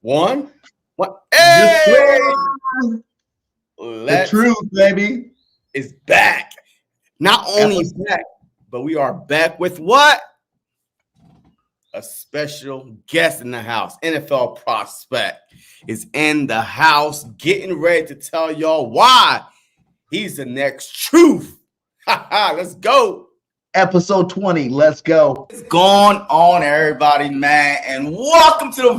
One. What? Yes, Hey! sir. The Let's truth, baby. is back. Not only back, but we are back with what? A special guest in the house. NFL prospect is in the house, getting ready to tell y'all why he's the next truth. Let's go. Episode 20. Let's go. What's going on, everybody, man? And welcome to the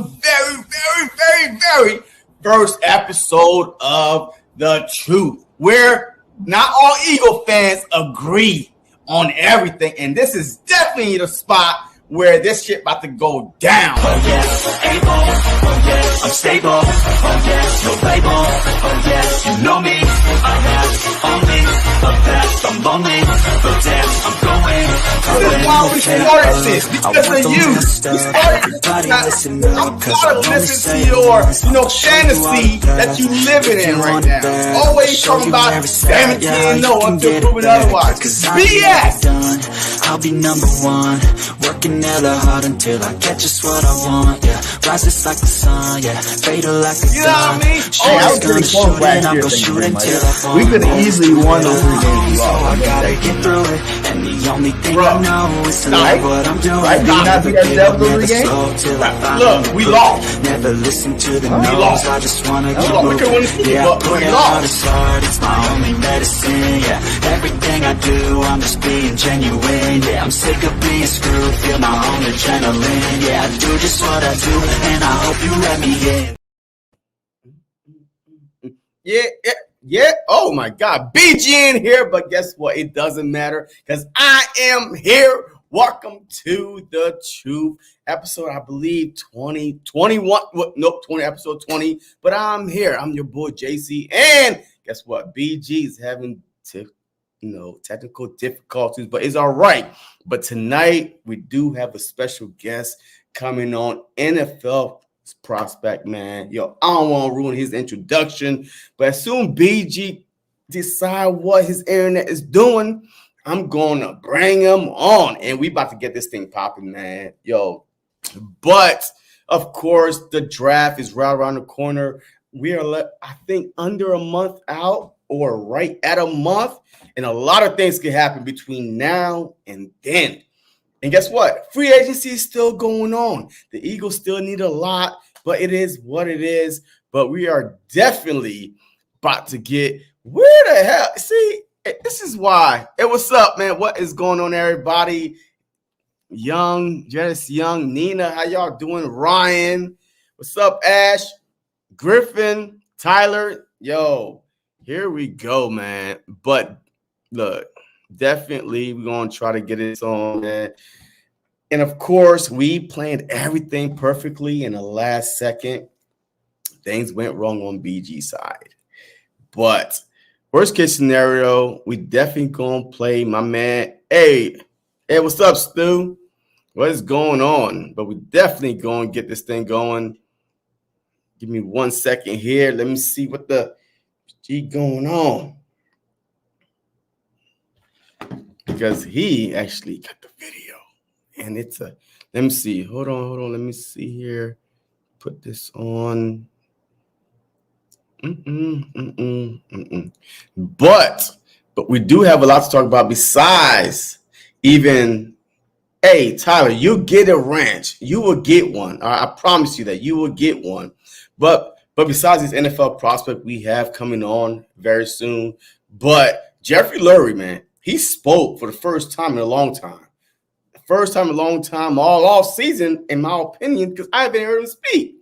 very first episode of The Truth, where not all Eagle fans agree on everything. And this is definitely the spot where this shit about to go down. Oh yes, able. Oh yes, I'm stable. Oh yes, no label. Oh yes, you know me. I have only the best. I'm lonely, but damn, I'm going. This is why we started this, because of you. We started. I'm proud of listening to your, fantasy that you living in right now. Always talking about 17 no until proven otherwise. BS. I'll be number one, working hella hard until I get just what I want. Yeah, rises like the sun. Yeah, fatal like a You know what I mean? I was pretty close last year. We could have easily won those 3 games. I gotta get through it, and the only thing I know is to love what I'm doing. Right? Do you not think that's definitely the game? Look, we lost. Never listen to the We no's. lost. I just wanna We keep lost. We moving. could've won the Super Yeah, Bowl, I but put we it lost. out as hard. It's my only medicine. Yeah, everything I do, I'm just being genuine. Yeah, I'm sick of being screwed. Feel my own adrenaline. Yeah, I do just what I do, and I hope you let me in. Yeah. Oh my God. BG in here, but guess what? It doesn't matter because I am here. Welcome to The Truth. Episode, I believe, 20, 21. Nope, 20, episode 20. But I'm here. I'm your boy, JC. And guess what? BG is having technical difficulties, but it's all right. But tonight, we do have a special guest coming on, NFL prospect, man. Yo, I don't want to ruin his introduction, but as soon BG decide what his internet is doing, I'm going to bring him on, and we about to get this thing popping, man. Yo, but of course, the draft is right around the corner. We are, I think, under a month out or right at a month, and a lot of things can happen between now and then. And guess what? Free agency is still going on. The Eagles still need a lot, but it is what it is. But we are definitely about to get where the hell? See, this is why. Hey, what's up, man? What is going on, everybody? Jess Young, Nina, how y'all doing? Ryan, what's up, Ash? Griffin, Tyler, yo, here we go, man. But look, definitely we're gonna try to get it on, man. And of course, we planned everything perfectly in the last second. Things went wrong on BG side. But worst case scenario, we definitely gonna play my man. Hey, what's up, Stu? What is going on? But we definitely gonna get this thing going. Give me 1 second here. Let me see what the G going on. Because he actually got the video. And it's let me see. Hold on. Let me see here. Put this on. But we do have a lot to talk about besides even, hey, Tyler, you'll get a ranch. You will get one. I promise you that you will get one. But besides this NFL prospect we have coming on very soon, but Jeffrey Lurie, man, he spoke for the first time in a long time. First time in a long time, all off season, in my opinion, because I haven't heard him speak.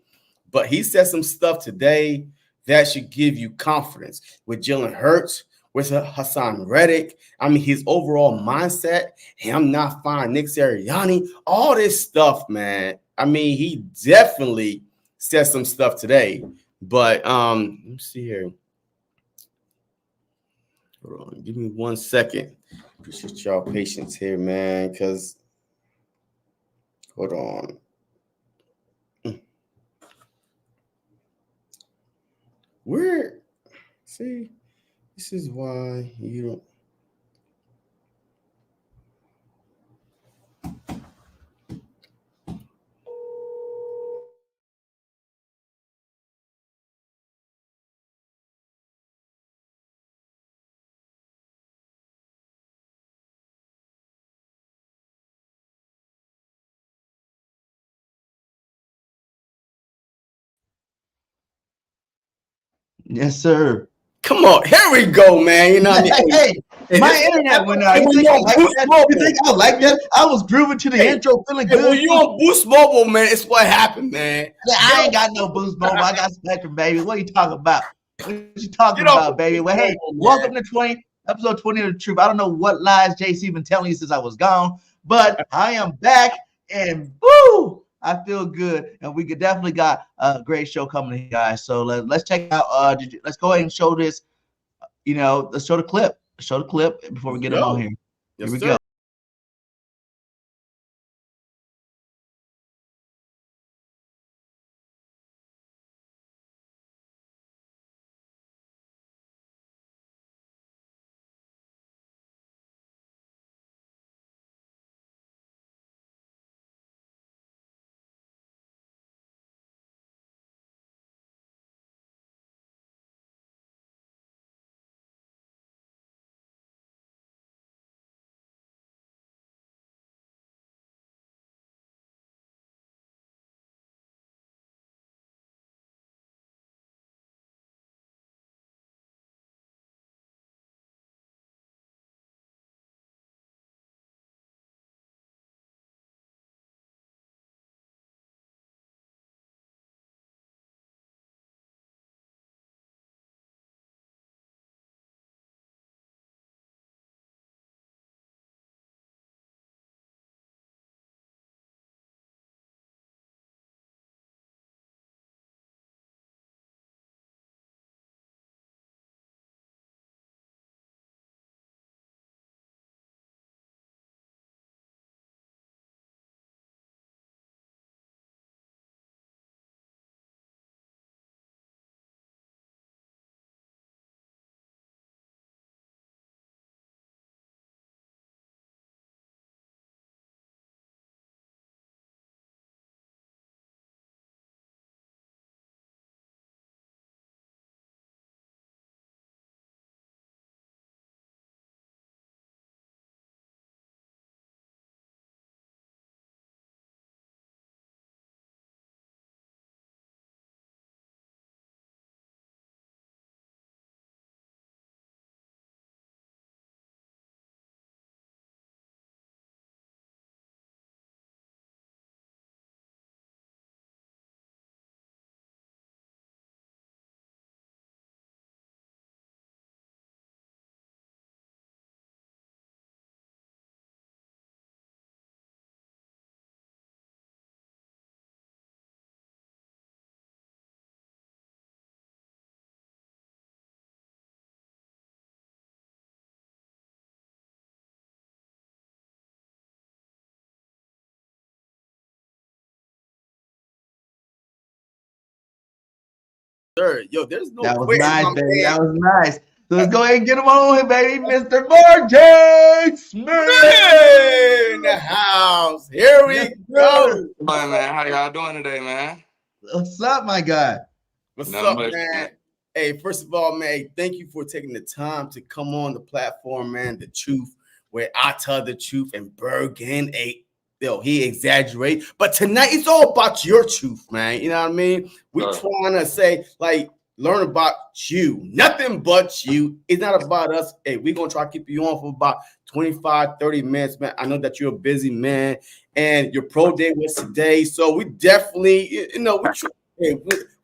But he said some stuff today that should give you confidence with Jalen Hurts, with Hassan Reddick. I mean, his overall mindset, him not firing Nick Sirianni, all this stuff, man. I mean, he definitely said some stuff today. But let me see here. Hold on, give me 1 second. Appreciate y'all patience here, man, because hold on. Where? See, this is why you don't. Yes, sir. Come on, here we go, man. You know what I mean? Hey, my internet went out. You think I like that? You think I like that? I was grooving to the intro, feeling good. When you on Boost Mobile, man, it's what happened, man. I ain't got no Boost Mobile. I got Spectrum, baby. What are you talking about? What you talking about, baby? Well, hey, welcome to episode 20 of The Truth. I don't know what lies JC been telling you since I was gone, but I am back, and woo, I feel good. And we could definitely got a great show coming here, guys. So let's check out. Let's go ahead and show this. Let's show the clip. Show the clip before we get them on here. Here we go. Sir, yo, there's no. That was nice, baby. That was nice. So let's go ahead and get him on here, baby. Mr. Marje Smith in the house. Here we go. Hi, man. How y'all doing today, man? What's up, my guy? What's up, man? Hey, first of all, man, thank you for taking the time to come on the platform, man. The Truth, where I tell the truth, and BIRDGANG, he exaggerate. But tonight it's all about your truth, man. You know what I mean? We're trying to say, like, learn about you. Nothing but you. It's not about us. Hey, we're going to try to keep you on for about 25, 30 minutes, man. I know that you're a busy man, and your pro day was today. So we definitely, we're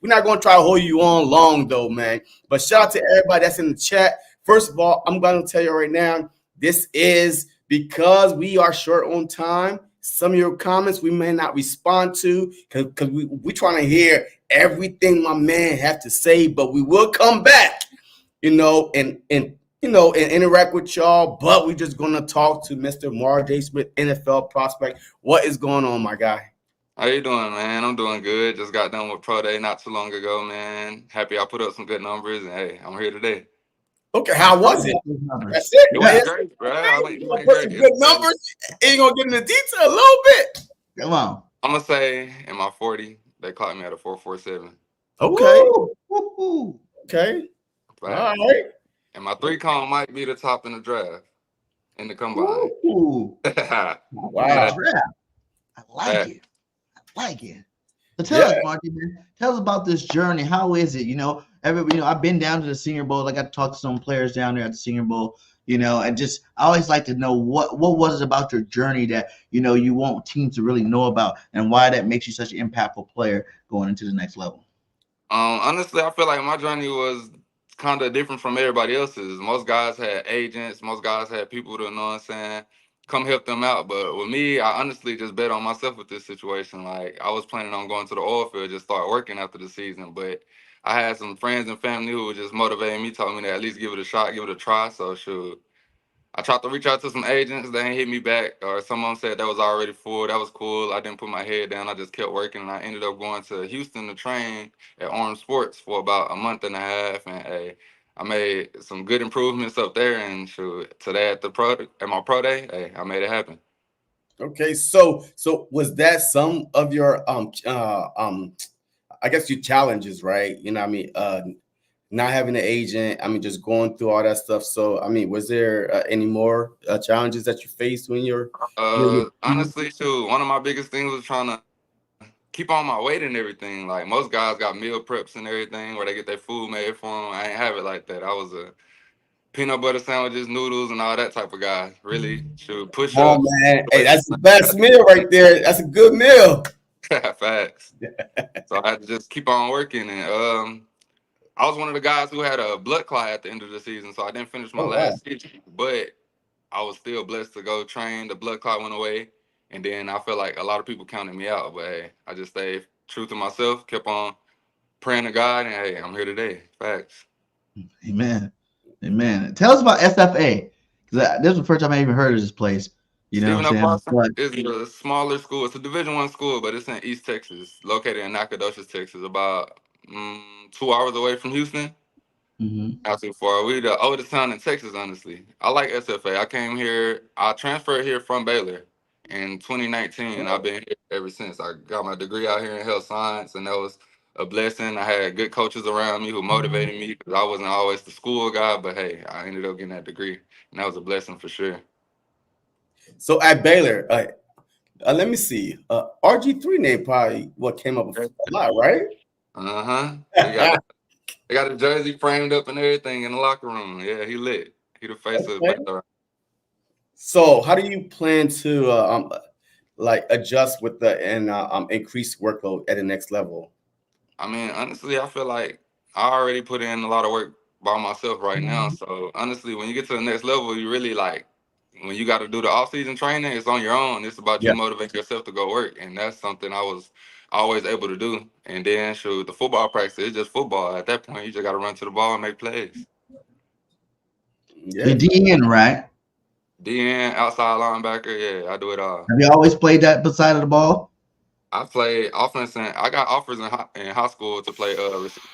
not going to try to hold you on long, though, man. But shout out to everybody that's in the chat. First of all, I'm going to tell you right now, this is because we are short on time. Some of your comments we may not respond to because we're trying to hear everything my man have to say, but we will come back, and interact with y'all. But we're just gonna talk to Mr. Marje Smith, NFL prospect. What is going on, my guy? How you doing, man? I'm doing good. Just got done with pro day not too long ago, man. Happy I put up some good numbers, and hey, I'm here today. Okay, how was it? That's it. It was great, bro. Put some good numbers. And you're gonna get into detail a little bit. Come on. I'm gonna say in my 40, they caught me at a 4.47. Okay. Okay. All right. And my 3-cone might be the top in the draft in the combine. Wow. I like it. I like it. So tell us, Marje, man, tell us about this journey. How is it? I've been down to the Senior Bowl. I got to talk to some players down there at the Senior Bowl. And just I always like to know what was it about your journey that you want teams to really know about, and why that makes you such an impactful player going into the next level. Honestly, I feel like my journey was kind of different from everybody else's. Most guys had agents, most guys had people to, know what I'm saying, come help them out. But with me, I honestly just bet on myself with this situation. Like, I was planning on going to the oil field, just start working after the season. But I had some friends and family who were just motivating me, told me to at least give it a shot, give it a try. So, shoot. I tried to reach out to some agents. They ain't hit me back, or some of them said that was already full. That was cool. I didn't put my head down. I just kept working, and I ended up going to Houston to train at Orange Sports for about a month and a half. And hey, I made some good improvements up there. And shoot, today at my pro day, hey, I made it happen. Okay, so was that some of your I guess your challenges, right? What I mean, not having an agent, I mean, just going through all that stuff. So, I mean, was there any more challenges that you faced when you're? Honestly, too, one of my biggest things was trying to keep on my weight and everything. Like, most guys got meal preps and everything where they get their food made for them. I ain't have it like that. I was a peanut butter sandwiches, noodles, and all that type of guy. Really, should push Oh ups. man, hey, that's the best meal right there. That's a good meal. Facts. So I had to just keep on working, and I was one of the guys who had a blood clot at the end of the season, so I didn't finish my Oh wow. last season. But I was still blessed to go train. The blood clot went away, and then I feel like a lot of people counted me out. But hey, I just stayed true to myself, kept on praying to God, and hey, I'm here today. Facts. Amen. Amen. Tell us about SFA, because this is the first time I even heard of this place. You know Stephen what F. I'm saying? Austin is a smaller school. It's a Division I school, but it's in East Texas, located in Nacogdoches, Texas, about 2 hours away from Houston. Not too far. We the oldest town in Texas, honestly. I like SFA. I came here. I transferred here from Baylor in 2019, and I've been here ever since. I got my degree out here in health science, and that was a blessing. I had good coaches around me who motivated me because I wasn't always the school guy, but hey, I ended up getting that degree, and that was a blessing for sure. So at Baylor, let me see. RG3 name probably what came up a lot, right? They got a jersey framed up and everything in the locker room. Yeah, he lit. He the face of Baylor. So how do you plan to like adjust with the and increase workload at the next level? I mean, honestly, I feel like I already put in a lot of work by myself right now. So honestly, when you get to the next level, you really like when you got to do the off-season training, it's on your own. It's about you motivating yourself to go work, and that's something I was always able to do. And then, shoot, the football practice is just football. At that point, you just got to run to the ball and make plays. Yeah, the DN, right? DN, outside linebacker, yeah, I do it all. Have you always played that beside of the ball? I played offense, and I got offers in high school to play receiver.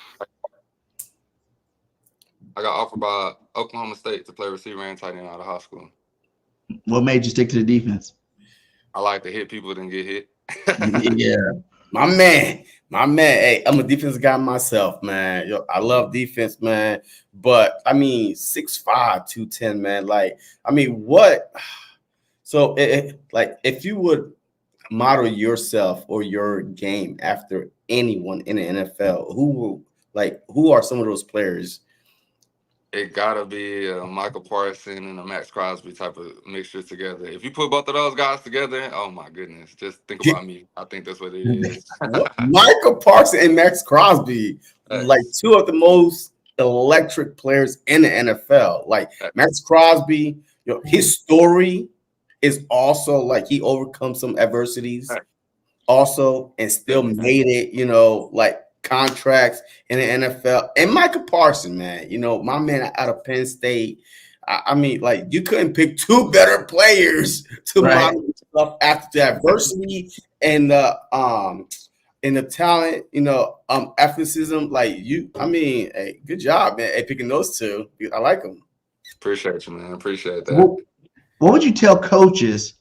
I got offered by Oklahoma State to play receiver and tight end out of high school. What made you stick to the defense? I like to hit people than get hit. Yeah. My man. Hey, I'm a defense guy myself, man. Yo, I love defense, man. But I mean, 6'5", 210, man. Like, I mean, what? So, like, if you would model yourself or your game after anyone in the NFL, who are some of those players? It gotta be a Michael Parsons and a Max Crosby type of mixture together. If you put both of those guys together, oh my goodness, just think about me. I think that's what it is. Michael Parsons and Max Crosby, like two of the most electric players in the NFL. Like Max Crosby, his story is also like he overcome some adversities also and still made it, like contracts in the NFL. And Michael Parsons, man, my man out of Penn State. I mean, like you couldn't pick two better players to model stuff after the adversity and the talent, athleticism. Like hey, good job, man, at picking those two. I like them. Appreciate you, man. Appreciate that. What would you tell coaches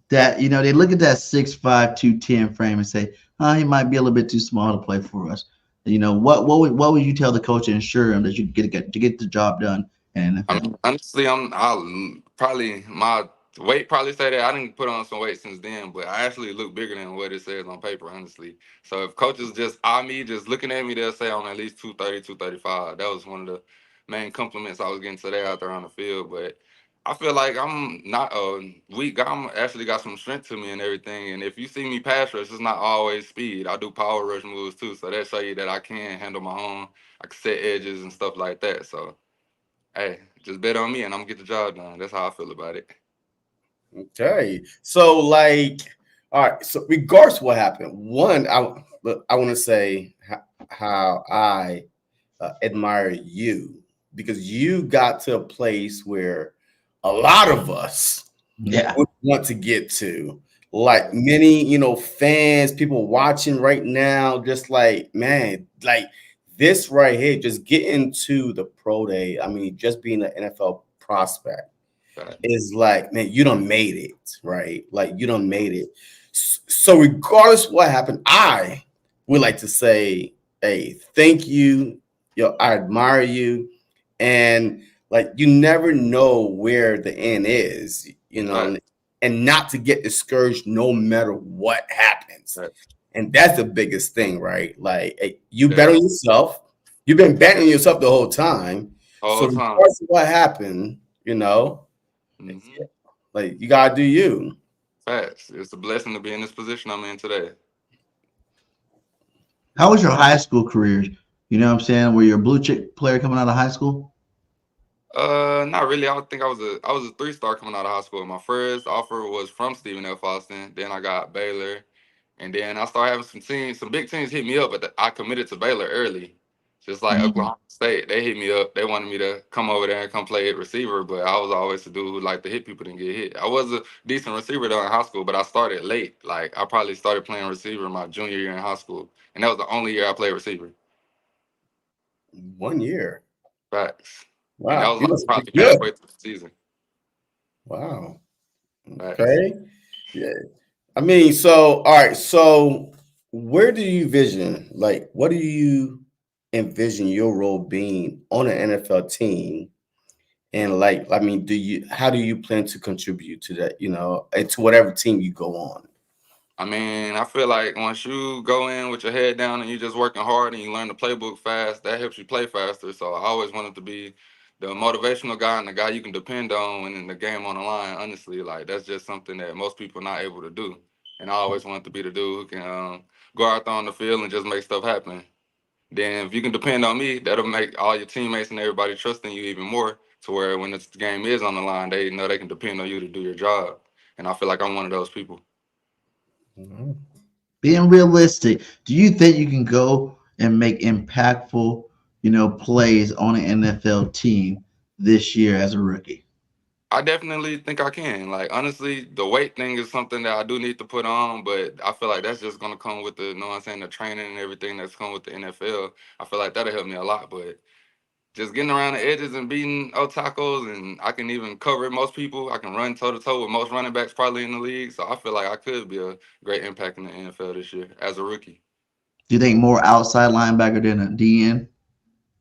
that they look at that 6'5", 210 frame and say, he might be a little bit too small to play for us? What would you tell the coach to ensure him that you get the job done? And honestly, I'll probably my weight probably say that. I didn't put on some weight since then, but I actually look bigger than what it says on paper, honestly. So if coaches just eye me, just looking at me, they'll say I'm at least 230, 235. That was one of the main compliments I was getting today out there on the field. But I feel like I'm not a weak guy. I'm actually got some strength to me and everything. And if you see me pass rush, it's not always speed. I do power rush moves too. So that show you that I can handle my own. I can set edges and stuff like that. So, hey, just bet on me and I'm going to get the job done. That's how I feel about it. Okay, so like, all right. So regardless of what happened, one, I want to say how I admire you because you got to a place where a lot of us would want to get to. Like many, fans, people watching right now, just like, man, like this right here, just getting to the pro day. I mean, just being an NFL prospect is like, man, you done made it, right? Like you done made it. So regardless of what happened, I would like to say, hey, thank you. I admire you. And like you never know where the end is, and not to get discouraged no matter what happens. Right. And that's the biggest thing, right? Like hey, you bet on yourself. You've been betting on yourself the whole time. So regardless of what happened, like you gotta do you. Facts. It's a blessing to be in this position I'm in today. How was your high school career? You know what I'm saying? Were you a blue chip player coming out of high school? Not really. I think I was a 3-star coming out of high school. My first offer was from Stephen F. Austin. Then I got Baylor, and then I started having some big teams hit me up. But I committed to Baylor early, just like Oklahoma State. They hit me up. They wanted me to come over there and come play at receiver, but I was always the dude who liked to hit people and get hit. I was a decent receiver though in high school, but I started late. Like I probably started playing receiver my junior year in high school, and that was the only year I played receiver. 1 year. Facts. Wow. And that was like probably halfway through the season. Wow. Facts. Okay. Yeah. I mean, so all right. So where do you vision? Like, what do you envision your role being on an NFL team? And like, I mean, how do you plan to contribute to that? And to whatever team you go on? I mean, I feel like once you go in with your head down and you're just working hard and you learn the playbook fast, that helps you play faster. So I always wanted to be the motivational guy and the guy you can depend on when in the game on the line. Honestly, like that's just something that most people are not able to do. And I always wanted to be the dude who can go out there on the field and just make stuff happen. Then if you can depend on me, that'll make all your teammates and everybody trusting you even more to where when the game is on the line, they know they can depend on you to do your job. And I feel like I'm one of those people. Being realistic, do you think you can go and make impactful, plays on an NFL team this year as a rookie? I definitely think I can. Like honestly, the weight thing is something that I do need to put on, but I feel like that's just gonna come with the, the training and everything that's come with the NFL. I feel like that'll help me a lot, but just getting around the edges and beating tackles, and I can even cover most people. I can run toe to toe with most running backs probably in the league. So I feel like I could be a great impact in the NFL this year as a rookie. Do you think more outside linebacker than a DN?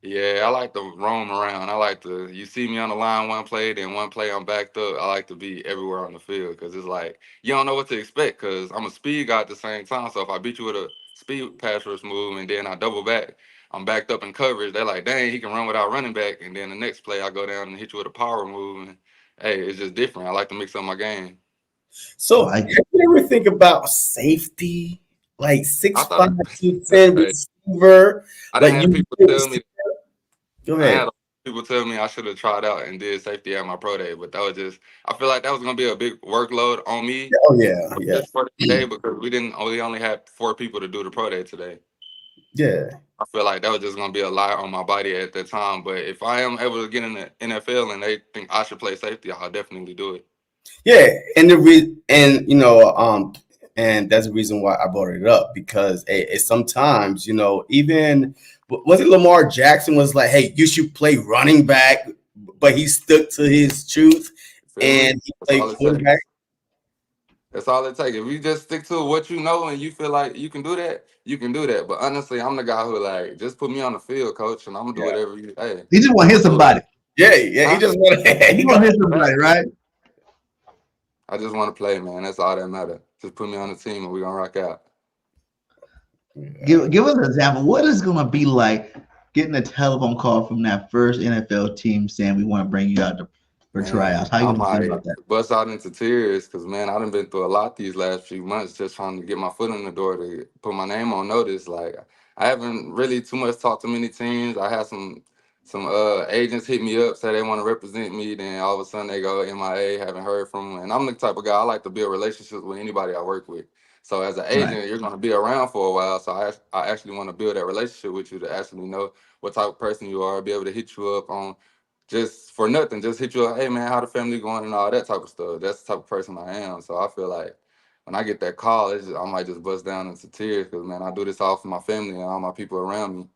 Yeah, I like to roam around. You see me on the line one play, then one play I'm backed up. I like to be everywhere on the field because it's like you don't know what to expect because I'm a speed guy at the same time. So if I beat you with a speed pass rush move and then I double back, I'm backed up in coverage. They're like, dang, he can run without running back. And then the next play, I go down and hit you with a power move. And hey, it's just different. I like to mix up my game. So, did you ever think about safety, like 6'5", 210 receiver? I didn't have people tell me. Go ahead. I had people tell me I should have tried out and did safety at my pro day, but that was just. I feel like that was gonna be a big workload on me. Oh yeah. Just for the day because we only had 4 people to do the pro day today. Yeah. I feel like that was just gonna be a lot on my body at that time. But if I am able to get in the NFL and they think I should play safety, I'll definitely do it. Yeah, and and that's the reason why I brought it up because it's sometimes even was it Lamar Jackson was like, hey, you should play running back, but he stuck to his truth and he played quarterback. That's all it takes. If you just stick to what you know and you feel like you can do that, you can do that. But honestly, I'm the guy who like just put me on the field, coach, and I'm gonna do whatever you. Hey, he just want to hit somebody. Yeah. He just want to hit somebody, right? I just want to play, man. That's all that matter. Just put me on the team and we gonna rock out. Give us an example. What is it gonna be like getting a telephone call from that first NFL team saying we want to bring you out for tryouts? Man, How you I gonna feel about might that? bust out into tears because, man, I done been through a lot these last few months just trying to get my foot in the door to put my name on notice. Like, I haven't really too much talked to many teams. I had some agents hit me up, say they want to represent me. Then all of a sudden they go MIA, haven't heard from them. And I'm the type of guy I like to build relationships with anybody I work with. So as an Right. agent, you're going to be around for a while. So I actually want to build that relationship with you to actually know what type of person you are, be able to hit you up on just for nothing, just hit you up, hey man, how the family going and all that type of stuff. That's the type of person I am. So I feel like when I get that call, I might just bust down into tears because man, I do this all for my family and all my people around me.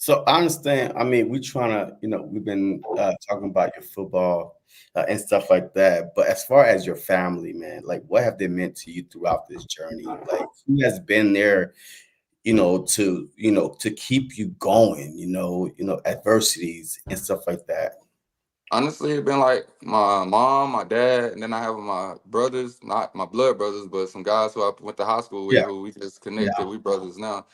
So I understand. I mean, we trying to, we've been talking about your football and stuff like that. But as far as your family, man, like what have they meant to you throughout this journey? Like who has been there, to keep you going, adversities and stuff like that. Honestly, it's been like my mom, my dad, and then I have my brothers, not my blood brothers, but some guys who I went to high school with Yeah. who we just Yeah. connected. We brothers now.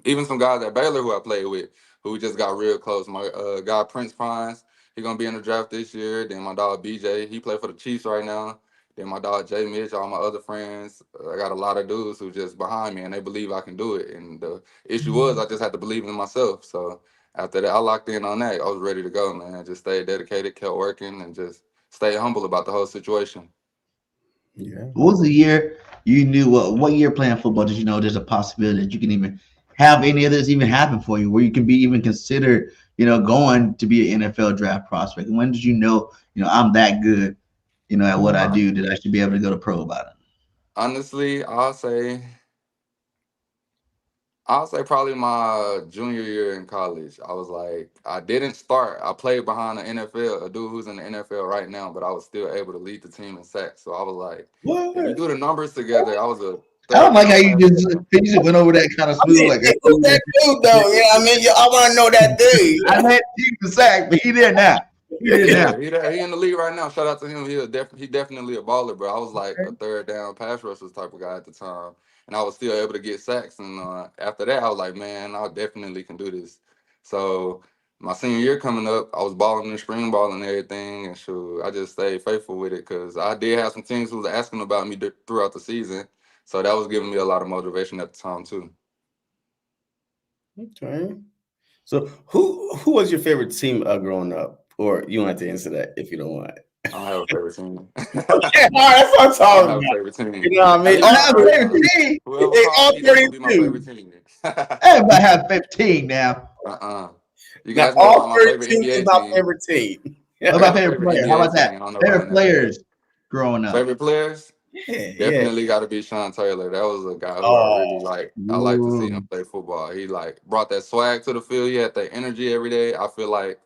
Even some guys at Baylor who I played with, who just got real close. My guy Prince Pines, he gonna be in the draft this year. Then my dog BJ, he play for the Chiefs right now. Then my dog Jay Mitch, all my other friends. I got a lot of dudes who just behind me and they believe I can do it. And the issue was I just had to believe in myself. So after that, I locked in on that. I was ready to go, man. Just stayed dedicated, kept working, and just stayed humble about the whole situation. Yeah. What was the year you knew what year playing football did you know there's a possibility that you can even have any of this even happen for you, where you can be even considered, going to be an NFL draft prospect? And when did you know, I'm that good, at what I do that I should be able to go to pro about it? Honestly, I'll say probably my junior year in college. I was like, I didn't start. I played behind the NFL, a dude who's in the NFL right now, but I was still able to lead the team in sacks. So I was like, if you What? do the numbers together, I was a I don't third like how down you pass. just went over that kind of I smooth, mean, like who's that dude though? Yeah, I mean, I want to know that I dude. had you the sack, but he there now. He there now. Yeah, he in the league right now. Shout out to him. He definitely a baller, bro. I was like a third down pass rushers type of guy at the time, and I was still able to get sacks. And after that, I was like, man, I definitely can do this. So my senior year coming up, I was balling the spring ball and everything, and sure, I just stayed faithful with it because I did have some teams who was asking about me throughout the season, so that was giving me a lot of motivation at the time too. Okay. So who was your favorite team growing up? Or you don't have to answer that if you don't want. I don't have a favorite team. Okay, all right, that's what I'm I don't talking have a about. favorite team. You know what I At mean? least All I not have right a 30, favorite now. team. Whoever they called all me, that's gonna be my 32. favorite team. Everybody have 15 now. uh-uh. You can Now ask me all about my favorite 32 is NBA my team. favorite team. What I Yeah, about got a favorite favorite player? How NBA about team. that? I don't know about Favorite NFL. players growing up. Favorite players? yeah. Definitely got to be Sean Taylor. That was a guy who I Oh, really like. I like to see him Ooh. play football. He like brought that swag to the field. He had that energy every day. I feel like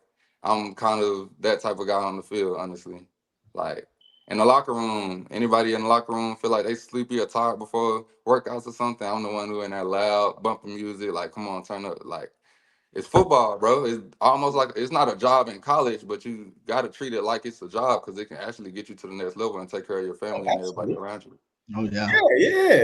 I'm kind of that type of guy on the field, honestly. Like in the locker room, anybody in the locker room feel like they sleepy or tired before workouts or something. I'm the one who in that loud bumping music. Like, come on, turn up. Like it's football, bro. It's almost like it's not a job in college, but you got to treat it like it's a job because it can actually get you to the next level and take care of your family and everybody absolutely. around you. Oh yeah.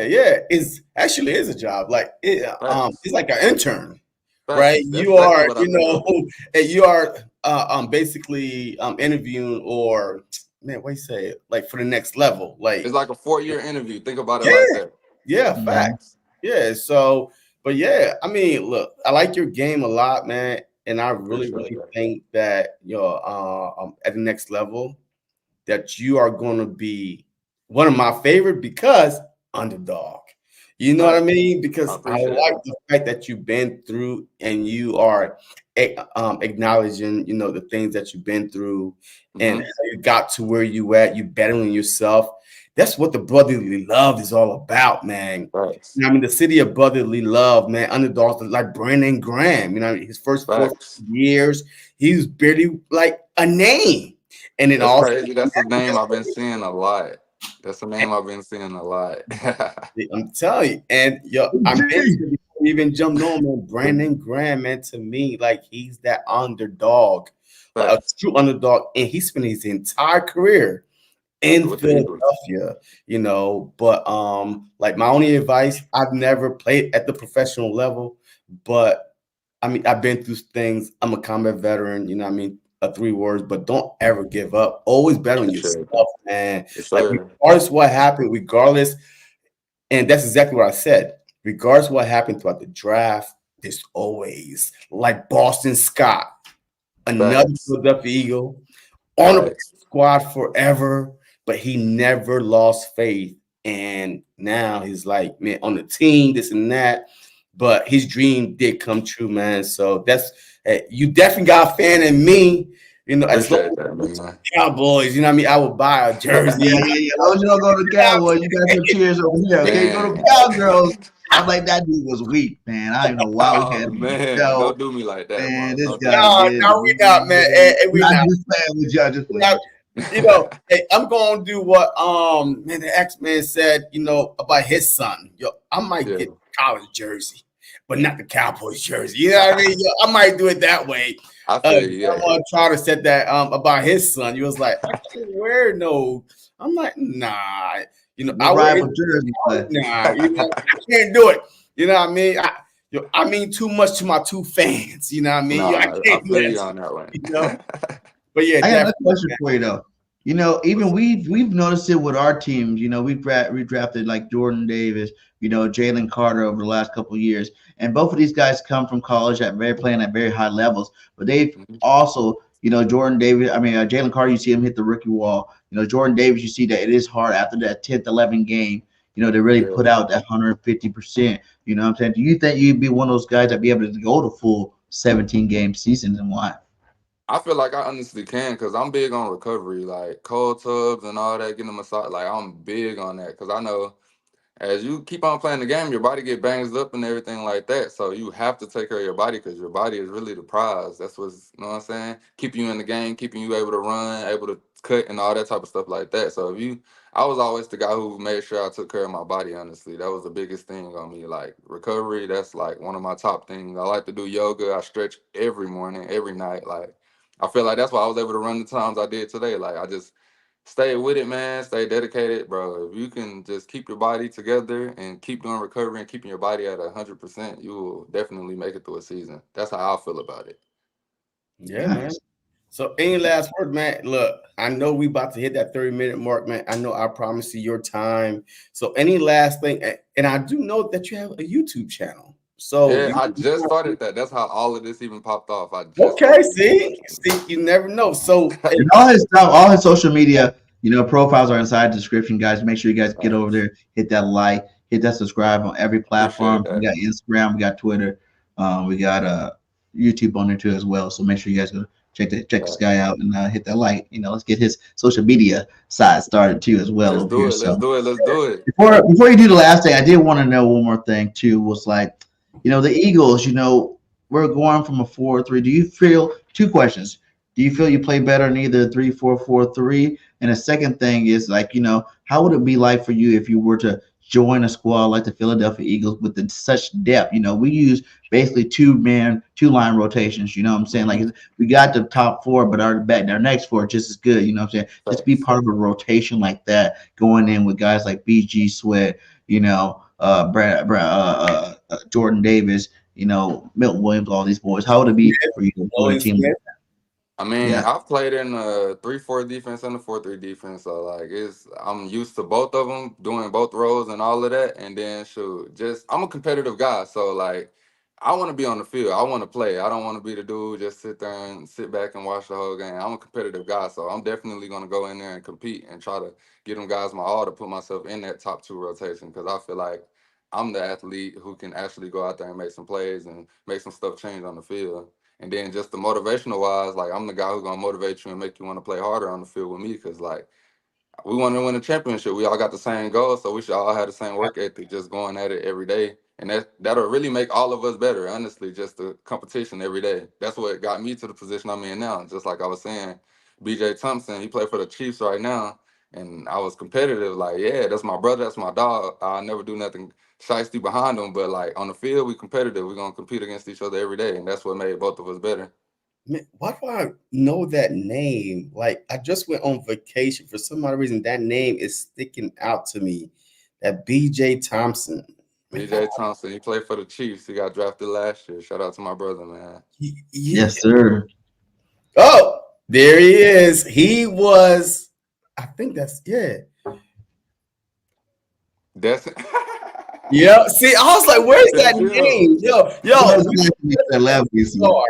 Yeah. It's actually is a job. Like Facts. it's like an intern, right? Facts. That's You exactly are, what I think of it. and you are basically interviewing or man, what do you say? Like for the next level. It's Like like a 4-year interview. Think about it yeah, like that. yeah, Mhm. facts. Yeah. So, but yeah, I mean, look, I like your game a lot, man. And I really, Appreciate really that. think that at the next level that you are going to be one of my favorite because underdog. You know what I Facts. mean? I Because I appreciate like that. the fact that you've been through and you are acknowledging, the things that you've been through and Hmm. how you got to where you at. You battling yourself. That's what the brotherly love is all about, man. Facts. I mean, the city of brotherly love, man. Underdogs like Brandon Graham. His first four Facts. years, he was barely like a name. And then That's also, crazy. That's the name I've been seeing a lot. That's the name I've been seeing a lot. I'm telling you, and I Gee. mentioned before we even jumped on, man, Brandon Graham, man, to me, like he's that underdog, like a Facts. true underdog, and he spent his entire career in with the Eagles. Philadelphia, but like my only advice, I've never played at the professional level, but I mean I've been through things. I'm a combat veteran, I mean, 3 words, but don't ever give up. Always bet on Appreciate yourself, that. man. Yes, Like sir. regardless what happened, regardless, and that's exactly what I said. Regardless what happened throughout the draft, there's always like Boston Scott, another Facts. Philadelphia Eagle on a Facts. squad forever, but he never lost faith. And now he's like, man, on the team, this and that. But his dream did come true, man. So that's you definitely got a fan in me. As long Appreciate that, as it's man. Cowboys, you know what I mean? I will buy a Yeah, jersey. yeah, yeah. As long as you don't go to the Cowboys, you got some cheers over here. Okay, you go to Man. Cowgirls. I'm like, that dude was weak, man. I don't even know why we had Oh him on the man, show. don't do me like that, Man, bro. this Don't do guy me No, like did. no, we not, man. And we I'm not. just playing with you. I'm just playing Now, with you. hey, I'm gonna do what man the X-Man said, about his son. Yo, I might yeah. get college jersey, but not the Cowboys jersey. You know what I mean? Yo, I might do it that way. I I'm feel you, yeah. gonna try to set that about his son. He was like, I can't wear no. I'm like, nah. No I wear it. rival jersey, but Nah, I can't do it. You know what I mean? I mean too much to my two fans. You know what I mean? I Nah, I can't do feel you that. on that one. You know. But yeah, I got another definitely. question for you though. Even we've noticed it with our teams. We drafted like Jordan Davis, Jalen Carter over the last couple of years, and both of these guys come from college playing at very high levels. But they've Mhm. also, Jordan Davis. I mean, Jalen Carter. You see him hit the rookie wall. Jordan Davis. You see that it is hard after that 10th, 11th game. To really put Yeah. out that 150%. You know what I'm saying? Do you think you'd be one of those guys that be able to go to full 17 game seasons, and why? I feel like I honestly can because I'm big on recovery, like cold tubs and all that, getting a massage. Like I'm big on that because I know as you keep on playing the game, your body get banged up and everything like that. So you have to take care of your body because your body is really the prize. That's what's, you know what I'm saying? Keeping you in the game, keeping you able to run, able to cut and all that type of stuff like that. So I was always the guy who made sure I took care of my body, honestly. That was the biggest thing on me. Like recovery, that's like one of my top things. I like to do yoga. I stretch every morning, every night. Like I feel like that's why I was able to run the times I did today. Like I just stay with it, man. Stay dedicated, bro. If you can just keep your body together and keep doing recovery and keeping your body at 100%, you will definitely make it through a season. That's how I feel about it. Yeah, man. Nice. So any last word, man? Look, I know we about to hit that 30-minute mark, man. I know I promised you your time. So any last thing, and I do know that you have a YouTube channel. So Yeah, I just started that. That's how all of this even popped off. I just okay, started a YouTube see, you never know. So channel. And all his stuff, all his social media, profiles are inside the description, guys. Make sure you guys get over Thanks. there, hit that like, hit that subscribe on every Appreciate platform. We that. got Instagram, we got Twitter, we got YouTube on there too as well. So make sure you guys go check this guy out and hit that like. Let's get his social media side started too as well Let's over do here. it. Let's So do it. Let's do it. before you do the last thing, I did want to know one more thing too. Was like, the Eagles. We're going from a 4-3. Do you feel two questions? Do you feel you play better in either 3-4-4-3? And the second thing is like, how would it be like for you if you were to join a squad like the Philadelphia Eagles with such depth? We use basically two line rotations. You know what I'm saying? Like we got the top four, but our next four are just as good. You know what I'm saying? Just be Thanks. part of a rotation like that, going in with guys like BG Sweat, Jordan Davis, Milton Williams, all these boys. How would it be for you to join a Nolan team like Smith. that? I mean, Yeah. I've played in a 3-4 defense and a 4-3 defense, so like I'm used to both of them, doing both roles and all of that. And then shoot, just I'm a competitive guy, so like I want to be on the field. I want to play. I don't want to be the dude just sit there and sit back and watch the whole game. I'm a competitive guy, so I'm definitely gonna go in there and compete and try to get them guys my all to put myself in that top two rotation because I feel like I'm the athlete who can actually go out there and make some plays and make some stuff change on the field. And then just the motivational wise, like I'm the guy who's gonna motivate you and make you want to play harder on the field with me. Cause like we want to win a championship. We all got the same goal, so we should all have the same work ethic, just going at it every day. And that'll really make all of us better, honestly, just the competition every day. That's what got me to the position I'm in now. Just like I was saying, BJ Thompson, he played for the Chiefs right now. And I was competitive, like, yeah, that's my brother, that's my dog. I'll never do nothing shiesty behind him. But like on the field, we competitive. We're gonna compete against each other every day. And that's what made both of us better. Man, why do I know that name? Like, I just went on vacation. For some odd reason, that name is sticking out to me. That BJ Thompson. Man, BJ Thompson, he played for the Chiefs. He got drafted last year. Shout out to my brother, man. Yes, sir. Oh, there he is. He was, I think that's, yeah. That's Yeah. See, I was like, where's that that's name? you.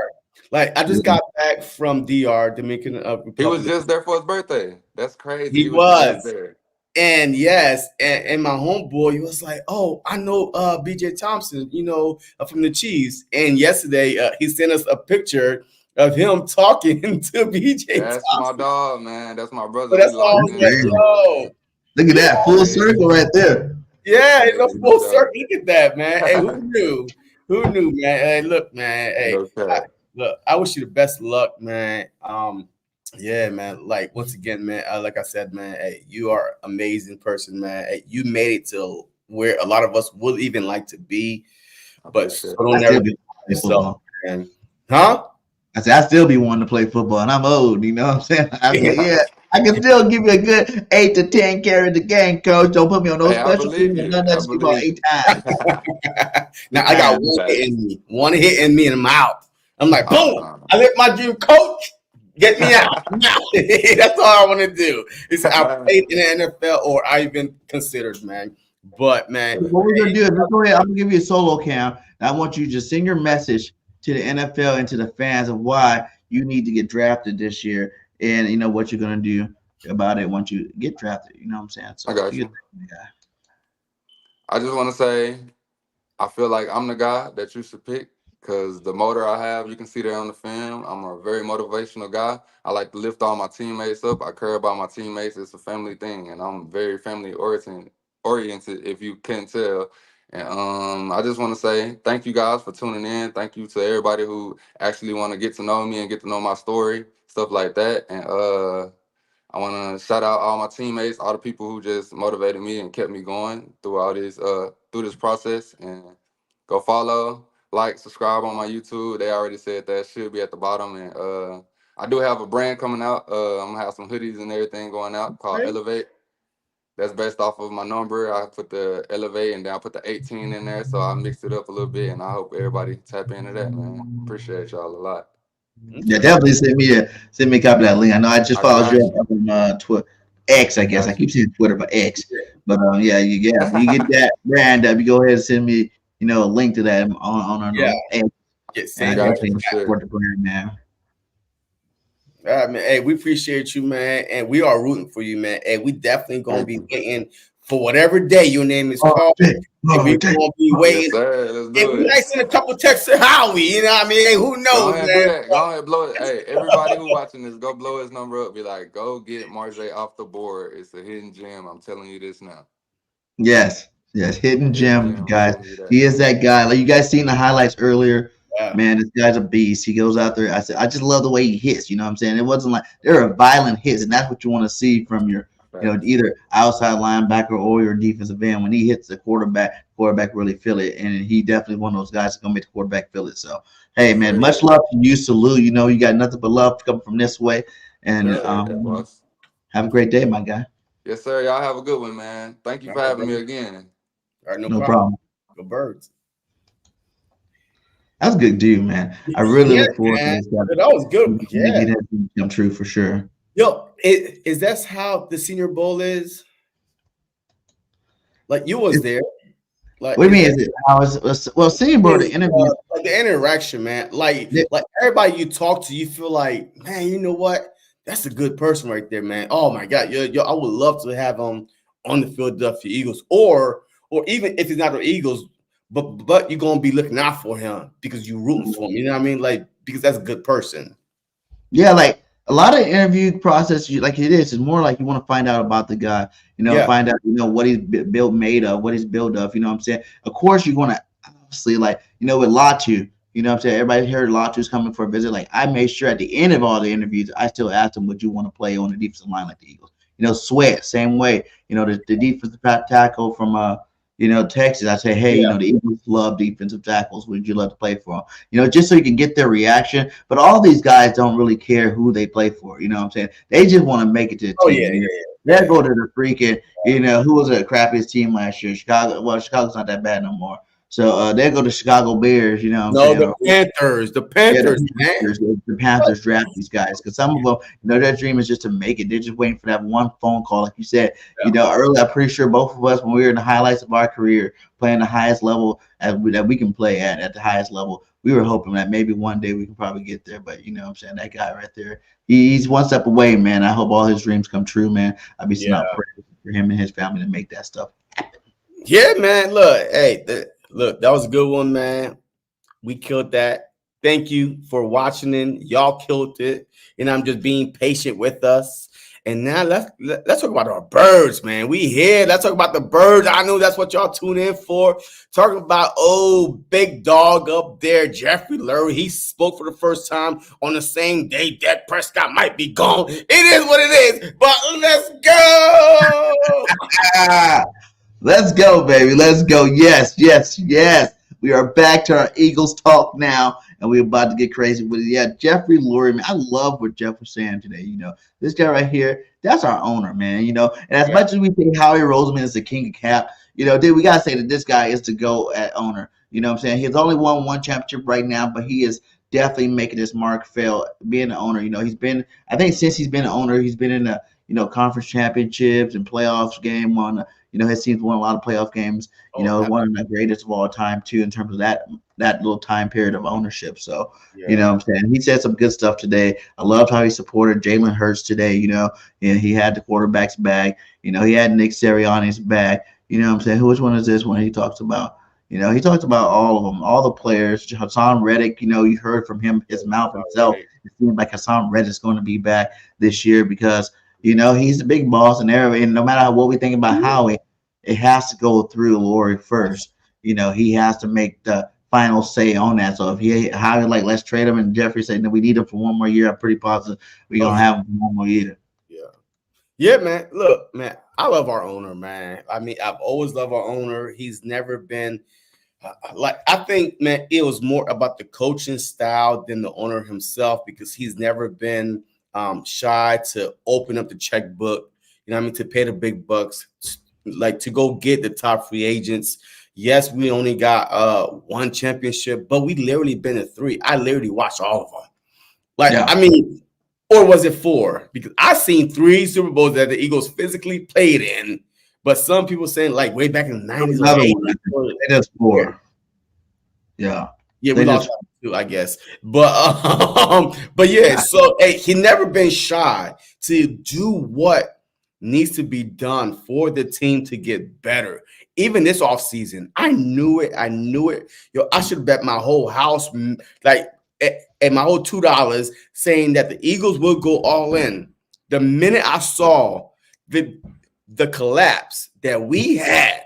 Like, I just got back from DR, Dominican He was Republic. just there for his birthday. That's crazy. He He was just was. there. And yes, and my homeboy, he was like, "Oh, I know BJ Thompson, from the Chiefs." And yesterday, he sent us a picture of him talking to BJ That's my Thompson. dog, man. That's my So brother. We that's all I locked was in like, together, "Yo, man. Look at yeah, that full circle right there. yeah, it's a Hey, no full doubt. circle. Look at that, man. Hey, who knew? Who knew, man? Hey, look, man. Hey, No cap. look, I wish you the best luck, man. Yeah, man. Like once again, man. Like I said, man. Hey, you are an amazing person, man. Hey, you made it to where a lot of us would even like to be, I but appreciate so it. don't I never still give be up playing yourself, football. man. Huh? I said I still be wanting to play football, and I'm old. You know what I'm saying? I said, yeah, I can still give you a good 8 to 10 carries a game, coach. Don't put me on no Hey, I special believe teams or you. none of that. I Speak about believe 8 you. times. Now 8 I got times. one hit Facts. in me. One hit in me, and I'm out. I'm like, Oh boom! no. I let my dream coach get me out. Now that's all I want to do. Is I played in the NFL or I even considered, man. But man, What we're gonna do is let's go ahead. I'm gonna give you a solo cam. And I want you to just send your message to the NFL and to the fans of why you need to get drafted this year, and you know what you're gonna do about it once you get drafted. You know what I'm saying? I So got do you you. think, guy? I just want to say I feel like I'm the guy that you should pick because the motor I have, you can see that on the film. I'm a very motivational guy. I like to lift all my teammates up. I care about my teammates. It's a family thing, and I'm very family oriented if you can tell. And I just want to say thank you guys for tuning in. Thank you to everybody who actually want to get to know me and get to know my story, stuff like that. And I want to shout out all my teammates, all the people who just motivated me and kept me going through all this through this process. And go follow, like, subscribe on my YouTube. They already said that should be at the bottom. And I do have a brand coming out. I'm gonna have some hoodies and everything going out called okay. Elevate. That's based off of my number. I put the Elevate and then I put the 18 in there, so I mixed it up a little bit. And I hope everybody tap into that, man. Appreciate y'all a lot. Yeah, Okay. definitely send me a copy of that link. I know I just I followed you got you. on Twitter, X. I guess I Got you. keep saying Twitter, but X. But yeah, you get that brand up. You go ahead and send me, a link to that Yeah. on X, Get and I same here. Got you definitely for sure. support the brand, man. All right, man. Hey, we appreciate you, man, and we are rooting for you, man. Hey, we definitely gonna Thank be you. waiting for whatever day your name is Oh, called, dang. and Oh, we dang. gonna be Yes, waiting. sir. Let's Hey, do we it. might send a couple texts to Howie. You know what I mean? Hey, who Go knows, ahead and do man? that. Go ahead and blow it. Hey, everybody who watching this, go blow his number up. Be like, go get Marje off the board. It's a hidden gem. I'm telling you this now. Yes, hidden Hidden gem, gem. I'm guys. telling you that. He is that guy. Like you guys seen the highlights earlier. Yeah. Man, this guy's a beast. He goes out there. I just love the way he hits. You know what I'm saying? It wasn't like there are violent hits, and that's what you want to see from your, Facts. either outside linebacker or your defensive end. When he hits the quarterback really feel it, and he definitely one of those guys that's gonna make the quarterback feel it. So, hey, Yes, man, sir. much love to you. Salute. You know, you got nothing but love coming from this way, and Appreciate that, boss. have a great day, my guy. Yes, sir. Y'all have a good one, man. Thank you All for right, having me brother. again. All right, no No problem. problem. Go Birds. That's a good dude, man. I really Yeah, look forward to man. this guy. That was good. Making Yeah. it come true for sure. Yo, is that how the Senior Bowl is? Like you was there. Like What do you is mean? that Is it how is well? Seeing bro, the is interview. like the interaction, man. Like everybody you talk to, you feel like, man, you know what? That's a good person right there, man. Oh my God, yo, I would love to have him on the Philadelphia Eagles, or even if it's not the Eagles, but you're gonna be looking out for him because you're rooting for him. You know what I mean? Like because that's a good person. Yeah, like a lot of interview process, like it is more like you want to find out about the guy, Yeah, find out, what he's built, made of, what he's built of. You know what I'm saying? Of course, you're going to obviously, like, with Latu, you know what I'm saying? Everybody heard Latu's coming for a visit. Like, I made sure at the end of all the interviews, I still asked him, would you want to play on the defensive line like the Eagles? Sweat, same way. The defensive tackle from Texas, I say, hey, the Eagles love defensive tackles. Would you love to play for them? Just so you can get their reaction. But all these guys don't really care who they play for. You know what I'm saying? They just want to make it to the team. They'll go to the freaking, who was the crappiest team last year? Chicago. Well, Chicago's not that bad no more. So they'll go to Chicago Bears. You know what I'm saying? The Panthers. The Panthers, the Panthers draft these guys because some of them, their dream is just to make it. They're just waiting for that one phone call, like you said. Earlier, I'm pretty sure both of us, when we were in the highlights of our career, playing the highest level that we can play at the highest level, we were hoping that maybe one day we can probably get there. But you know what I'm saying, that guy right there, he's one step away, man. I hope all his dreams come true, man. I'll be sending out prayers for him and his family to make that stuff happen. Yeah, man. Look, look, that was a good one, man. We killed that. Thank you for watching in. Y'all killed it. And I'm just being patient with us. And now let's talk about our birds, man. We here. Let's talk about the birds. I know that's what y'all tune in for. Talking about big dog up there, Jeffrey Lurie. He spoke for the first time on the same day Dak Prescott might be gone. It is what it is. But let's go. Let's go, baby. Let's go. Yes. We are back to our Eagles talk now, and we're about to get crazy with it. Yeah, Jeffrey Lurie, man. I love what Jeff was saying today. This guy right here, that's our owner, man. And as much as we think Howie Roseman is the king of cap, dude, we gotta say that this guy is the go at owner. You know what I'm saying? He's only won one championship right now, but he is definitely making his mark fail being an owner. He's been, I think since he's been an owner, he's been in the conference championships and playoffs game on. His team's won a lot of playoff games. One of the greatest of all time too, in terms of that little time period of ownership. So, what I'm saying, he said some good stuff today. I loved how he supported Jalen Hurts today. And he had the quarterback's back. He had Nick Sirianni's back. What I'm saying? Which one is this one he talks about? He talks about all of them, all the players. Hassan Reddick, you heard from him, his mouth himself. It seems like Hassan Reddick's going to be back this year because he's the big boss and everything. And no matter what we think about Howie, it has to go through Lurie first. He has to make the final say on that. So if Howie let's trade him, and Jeffrey said, no, we need him for one more year, I'm pretty positive we're gonna have him for one more year. Yeah, man. Look, man, I love our owner, man. I mean, I've always loved our owner. He's never been I think, man, it was more about the coaching style than the owner himself because he's never been shy to open up the checkbook, to pay the big bucks, to go get the top free agents. Yes, we only got one championship, but we literally been to 3. I literally watched all of them. I mean, or was it 4? Because I've seen 3 Super Bowls that the Eagles physically played in, but some people saying way back in the 90s. It is 4. Yeah, we lost 2, I guess. But yeah, so he never been shy to do what needs to be done for the team to get better. Even this offseason, I knew it. I should bet my whole house, and my whole $2 saying that the Eagles will go all in. The minute I saw the collapse that we had,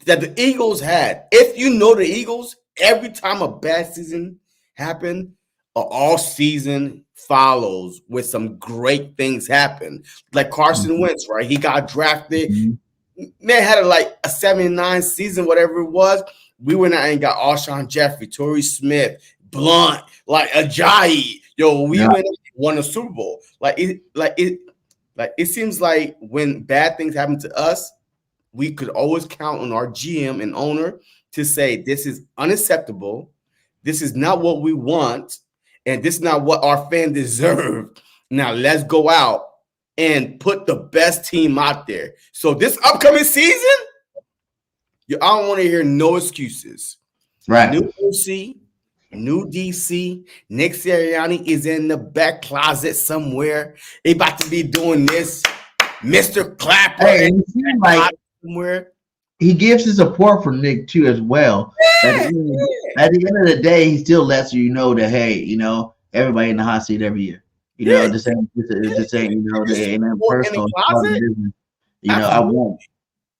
that the Eagles had. If you know the Eagles, every time a bad season happened, all season follows with some great things happen. Like Carson Wentz, right? He got drafted. Man had a 79 season, whatever it was. We went out and got Alshon Jeffrey, Torrey Smith, Blunt, Ajayi. We went and won a Super Bowl. It seems like when bad things happen to us, we could always count on our GM and owner to say, this is unacceptable. This is not what we want. And this is not what our fans deserve. Now let's go out and put the best team out there. So this upcoming season, I don't want to hear no excuses. Right. New OC, new DC. Nick Sirianni is in the back closet somewhere. They about to be doing this. Mr. Clapper. Hey, it seems like somewhere. He gives his support for Nick too as well. At the end of the day, he still lets you know that, hey, everybody in the hot seat every year. This ain't they ain't personal. I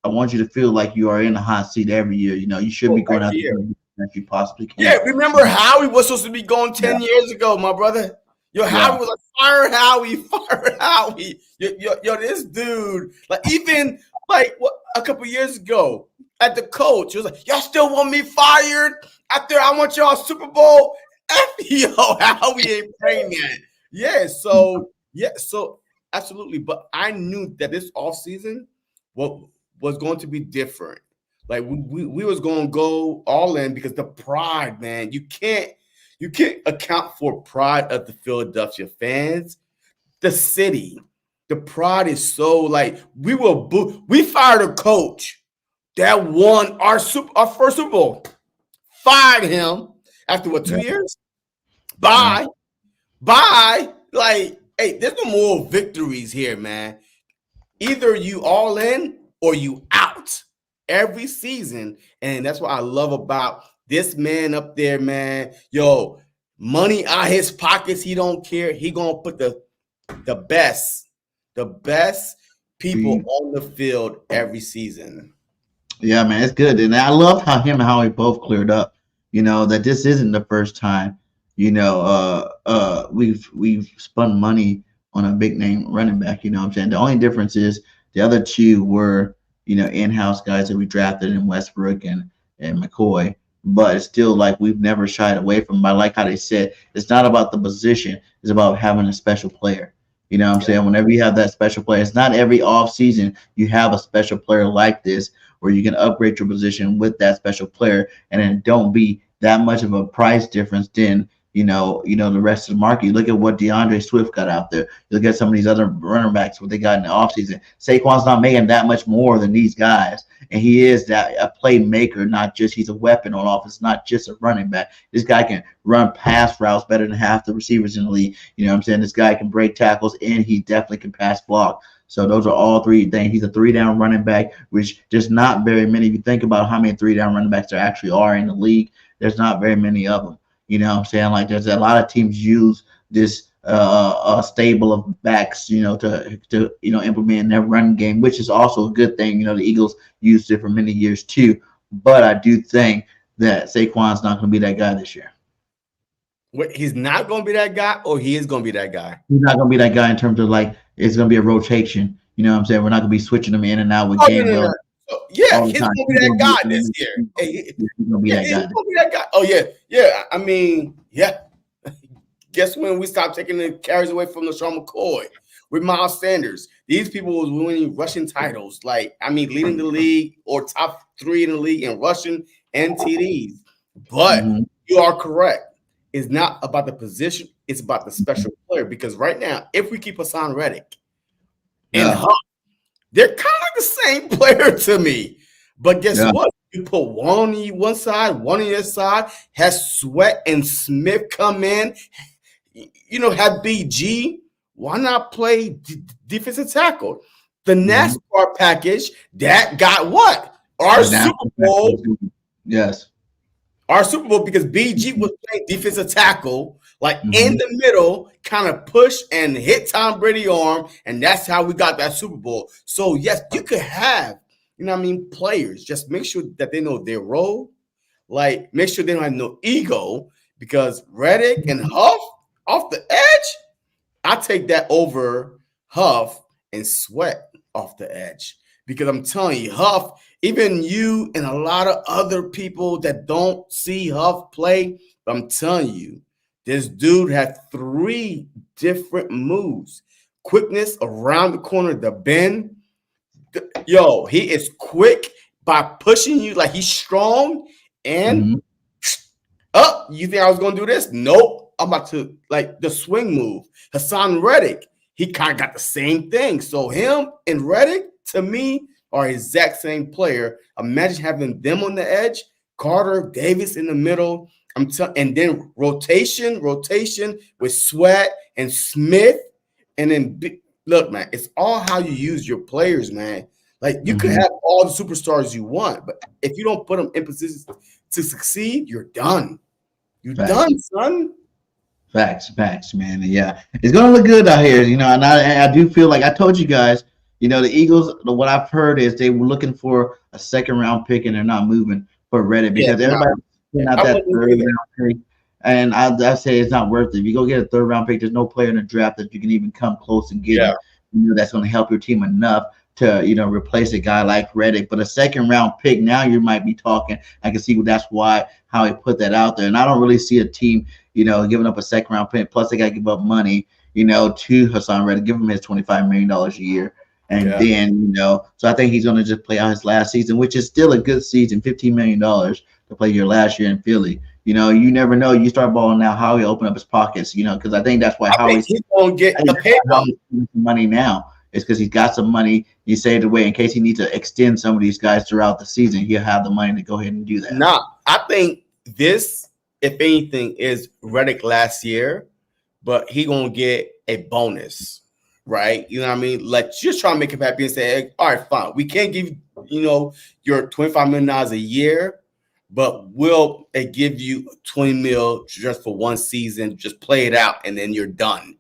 want you to feel like you are in the hot seat every year. You should be going out there that you possibly can. Yeah, remember Howie was supposed to be going 10 years ago, my brother. Howie was fire Howie. This dude, even a couple years ago, at the coach. He was like, y'all still want me fired after I want y'all Super Bowl? Yo, how we ain't playing that? Yeah, so absolutely. But I knew that this offseason was going to be different. Like we was going to go all in because the pride, man. You can't account for pride of the Philadelphia fans, the city. The pride is so like we fired a coach that won our first Super Bowl. Fired him after what, 2 years? Bye. Like, hey, there's no more victories here, man. Either you all in or you out every season. And that's what I love about this man up there, man. Yo, money out his pockets. He don't care. He gonna put the best people on the field every season. Yeah, man, it's good. And I love how him and Howie both cleared up, that this isn't the first time, we've spent money on a big name running back, what I'm saying? The only difference is the other two were, in-house guys that we drafted in Westbrook and McCoy. But it's still like we've never shied away from them. I like how they said it's not about the position, it's about having a special player. You know what I'm saying? Whenever you have that special player, it's not every offseason you have a special player like this where you can upgrade your position with that special player and then don't be that much of a price difference than, the rest of the market. You look at what DeAndre Swift got out there. You look at some of these other running backs, what they got in the offseason. Saquon's not making that much more than these guys. And he is a playmaker, not just he's a weapon on offense, not just a running back. This guy can run pass routes better than half the receivers in the league. You know what I'm saying? This guy can break tackles, and he definitely can pass block. So those are all three things. He's a 3-down running back, which there's not very many. If you think about how many 3-down running backs there actually are in the league, there's not very many of them. You know what I'm saying? Like there's a lot of teams use this stable of backs, to implement in their running game, which is also a good thing. The Eagles used it for many years too. But I do think that Saquon's not going to be that guy this year. Wait, he's not going to be that guy, or he is going to be that guy? He's not going to be that guy in terms of like it's going to be a rotation. You know what I'm saying? We're not going to be switching him in and out with Gainwell. No. Yeah, he's going to be that guy this year. He's going to be that guy. Oh, yeah. I mean, yeah. Guess when we stopped taking the carries away from LaShawn McCoy with Miles Sanders? These people was winning rushing titles. Leading the league or top 3 in the league in rushing and TDs. But you are correct. It's not about the position. It's about the special player. Because right now, if we keep Hassan Reddick and Huff, they're kind of like the same player to me. But guess what? You put one on one side, one on your side, has Sweat and Smith come in, have BG. Why not play defensive tackle? The NASCAR package that got what? Our Super Bowl. Yes. Our Super Bowl, because BG was playing defensive tackle, in the middle, kind of push and hit Tom Brady's arm, and that's how we got that Super Bowl. So, yes, you could have, players. Just make sure that they know their role. Make sure they don't have no ego, because Reddick and Huff off the edge, I take that over Huff and Sweat off the edge. Because I'm telling you, Huff, even you and a lot of other people that don't see Huff play, I'm telling you, this dude had 3 different moves. Quickness around the corner, the bend. He is quick by pushing you like he's strong. And you think I was going to do this? Nope. I'm about to, the swing move. Hassan Reddick, he kind of got the same thing. So him and Reddick, to me, are exact same player. Imagine having them on the edge, Carter, Davis in the middle. And then rotation with Sweat and Smith. And then, look, man, it's all how you use your players, man. You could have all the superstars you want, but if you don't put them in positions to succeed, you're done. You're done, son. Facts, man. Yeah, it's gonna look good out here, and I do feel like I told you guys, the Eagles. What I've heard is they were looking for a 2nd-round pick, and they're not moving for Reddit because everybody's out that 3rd-round pick, and I say it's not worth it. If you go get a 3rd-round pick, there's no player in the draft that you can even come close and get. That's going to help your team enough to replace a guy like Reddick. But a second round pick, now you might be talking. I can see that's why how he put that out there. And I don't really see a team, giving up a second round pick. Plus they got to give up money, to Hassan Reddick, give him his $25 million a year. And then, so I think he's going to just play out his last season, which is still a good season, $15 million to play your last year in Philly. You never know. You start balling now, Howie open up his pockets, because I think that's why Howie's going to get the payroll money now. It's because he's got some money he saved away in case he needs to extend some of these guys throughout the season. He'll have the money to go ahead and do that. Nah, I think this, if anything, is Reddick last year, but he going to get a bonus, right? You know what I mean? Like, just try to make him happy and say, hey, all right, fine. We can't give your $25 million a year, but we'll give you $20 million just for one season. Just play it out, and then you're done.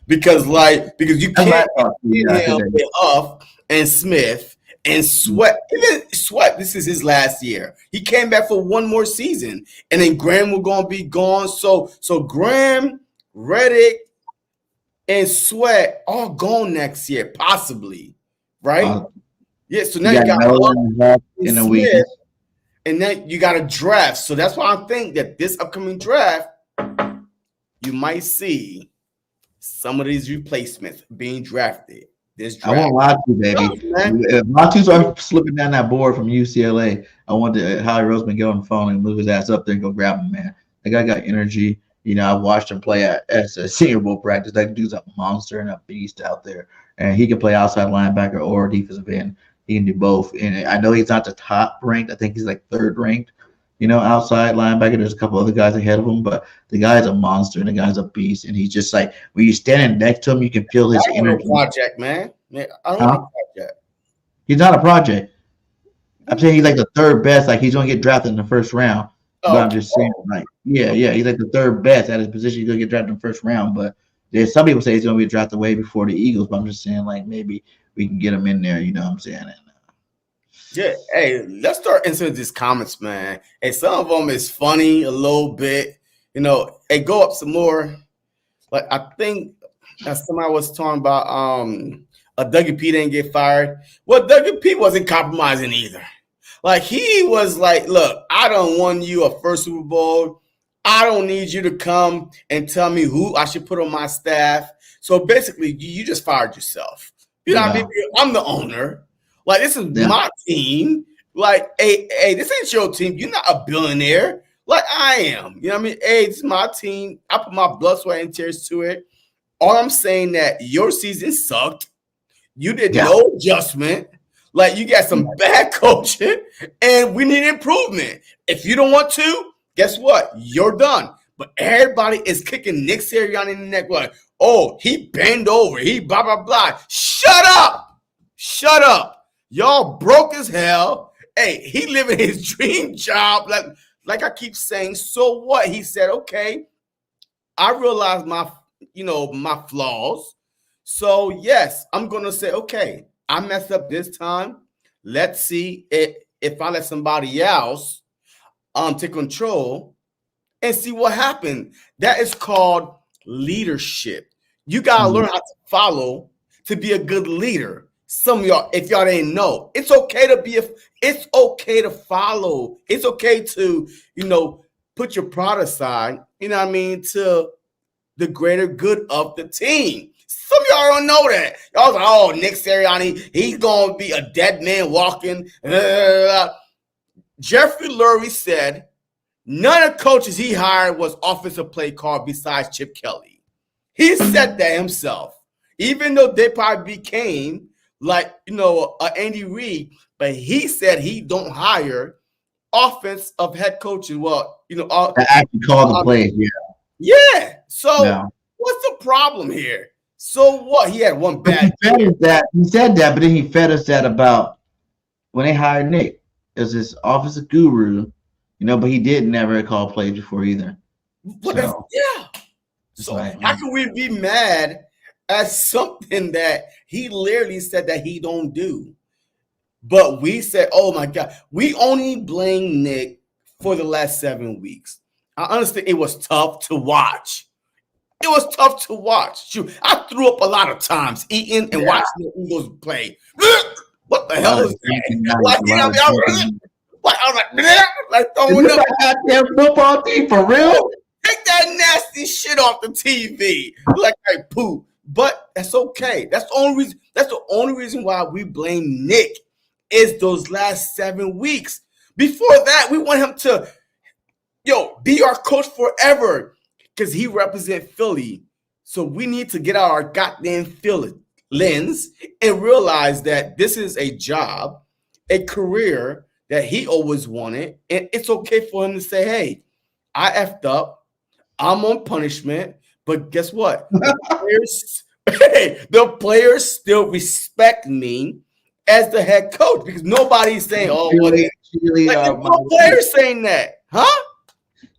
Because you can't get Huff and Smith and Sweat. Even Sweat, this is his last year. He came back for one more season, and then Graham was going to be gone. So Graham, Reddick, and Sweat all gone next year, possibly, right? Yeah. So now you got in a week, and then you got a draft. So that's why I think that this upcoming draft, you might see some of these replacements being drafted. This draft. I won't lie to you, baby. If my two are slipping down that board from UCLA, I want to Howie Roseman get on the phone and move his ass up there and go grab him, man. That guy got energy. I watched him play at a Senior Bowl practice. That dude's a monster and a beast out there, and he can play outside linebacker or defensive end. He can do both. And I know he's not the top ranked. I think he's like third ranked. Outside linebacker. There's a couple other guys ahead of him, but the guy's a monster and the guy's a beast. And he's just like, when you're standing next to him, you can feel his energy. Project, man. I don't want a project. He's not a project. I'm saying he's like the third best. Like he's gonna get drafted in the first round. But I'm just saying, like, yeah, he's like the third best at his position. He's gonna get drafted in the first round. But there's some people say he's gonna be drafted way before the Eagles. But I'm just saying, like, maybe we can get him in there. You know what I'm saying? Yeah, hey, let's start into these comments, man. Hey, some of them is funny a little bit. Hey, go up some more. Like, I think somebody was talking about a WP didn't get fired. Well, WP wasn't compromising either. Like, he was like, look, I don't want you a first Super Bowl. I don't need you to come and tell me who I should put on my staff. So basically, you just fired yourself. You know what I mean? I'm the owner. Like, this is my team. Like, hey, this ain't your team. You're not a billionaire like I am. You know what I mean? Hey, this is my team. I put my blood, sweat, and tears to it. All I'm saying that your season sucked. You did no adjustment. Like, you got some bad coaching, and we need improvement. If you don't want to, guess what? You're done. But everybody is kicking Nick Sirianni in the neck like, oh, he bent over. He blah, blah, blah. Shut up. Shut up. Y'all broke as hell. Hey, he living his dream job. Like I keep saying, so what? He said, okay, I realize my flaws. So yes, I'm gonna say, okay, I messed up this time. Let's see if I let somebody else take control and see what happened. That is called leadership. You gotta learn how to follow to be a good leader. Some of y'all, if y'all didn't know, it's okay to follow. It's okay to, put your pride aside, to the greater good of the team. Some of y'all don't know that. Y'all like, oh, Nick Sirianni, he's going to be a dead man walking. Jeffrey Lurie said none of the coaches he hired was offensive play call besides Chip Kelly. He said that himself, even though they probably became like, Andy Reid, but he said he don't hire offensive head coaches. Well, that actually call the plays, yeah. So what's the problem here? So what? He had one bad. He said that, but then he fed us that about when they hired Nick as his offensive guru, but he did never call plays before either. So how can we be mad at something that he literally said that he don't do? But we said, oh my God, we only blame Nick for the last 7 weeks. I understand it was tough to watch. It was tough to watch. Shoot, I threw up a lot of times eating and watching the Eagles play. What the hell is that? Like, you know, I was like throwing up. Goddamn football team for real? Take that nasty shit off the TV. Like I poop. But that's okay. That's the only reason. That's the only reason why we blame Nick is those last 7 weeks. Before that, we want him to, be our coach forever because he represents Philly. So we need to get out our goddamn Philly lens and realize that this is a job, a career that he always wanted. And it's okay for him to say, hey, I effed up. I'm on punishment. But guess what? The players still respect me as the head coach because nobody's saying, "Oh, no players saying that, huh?"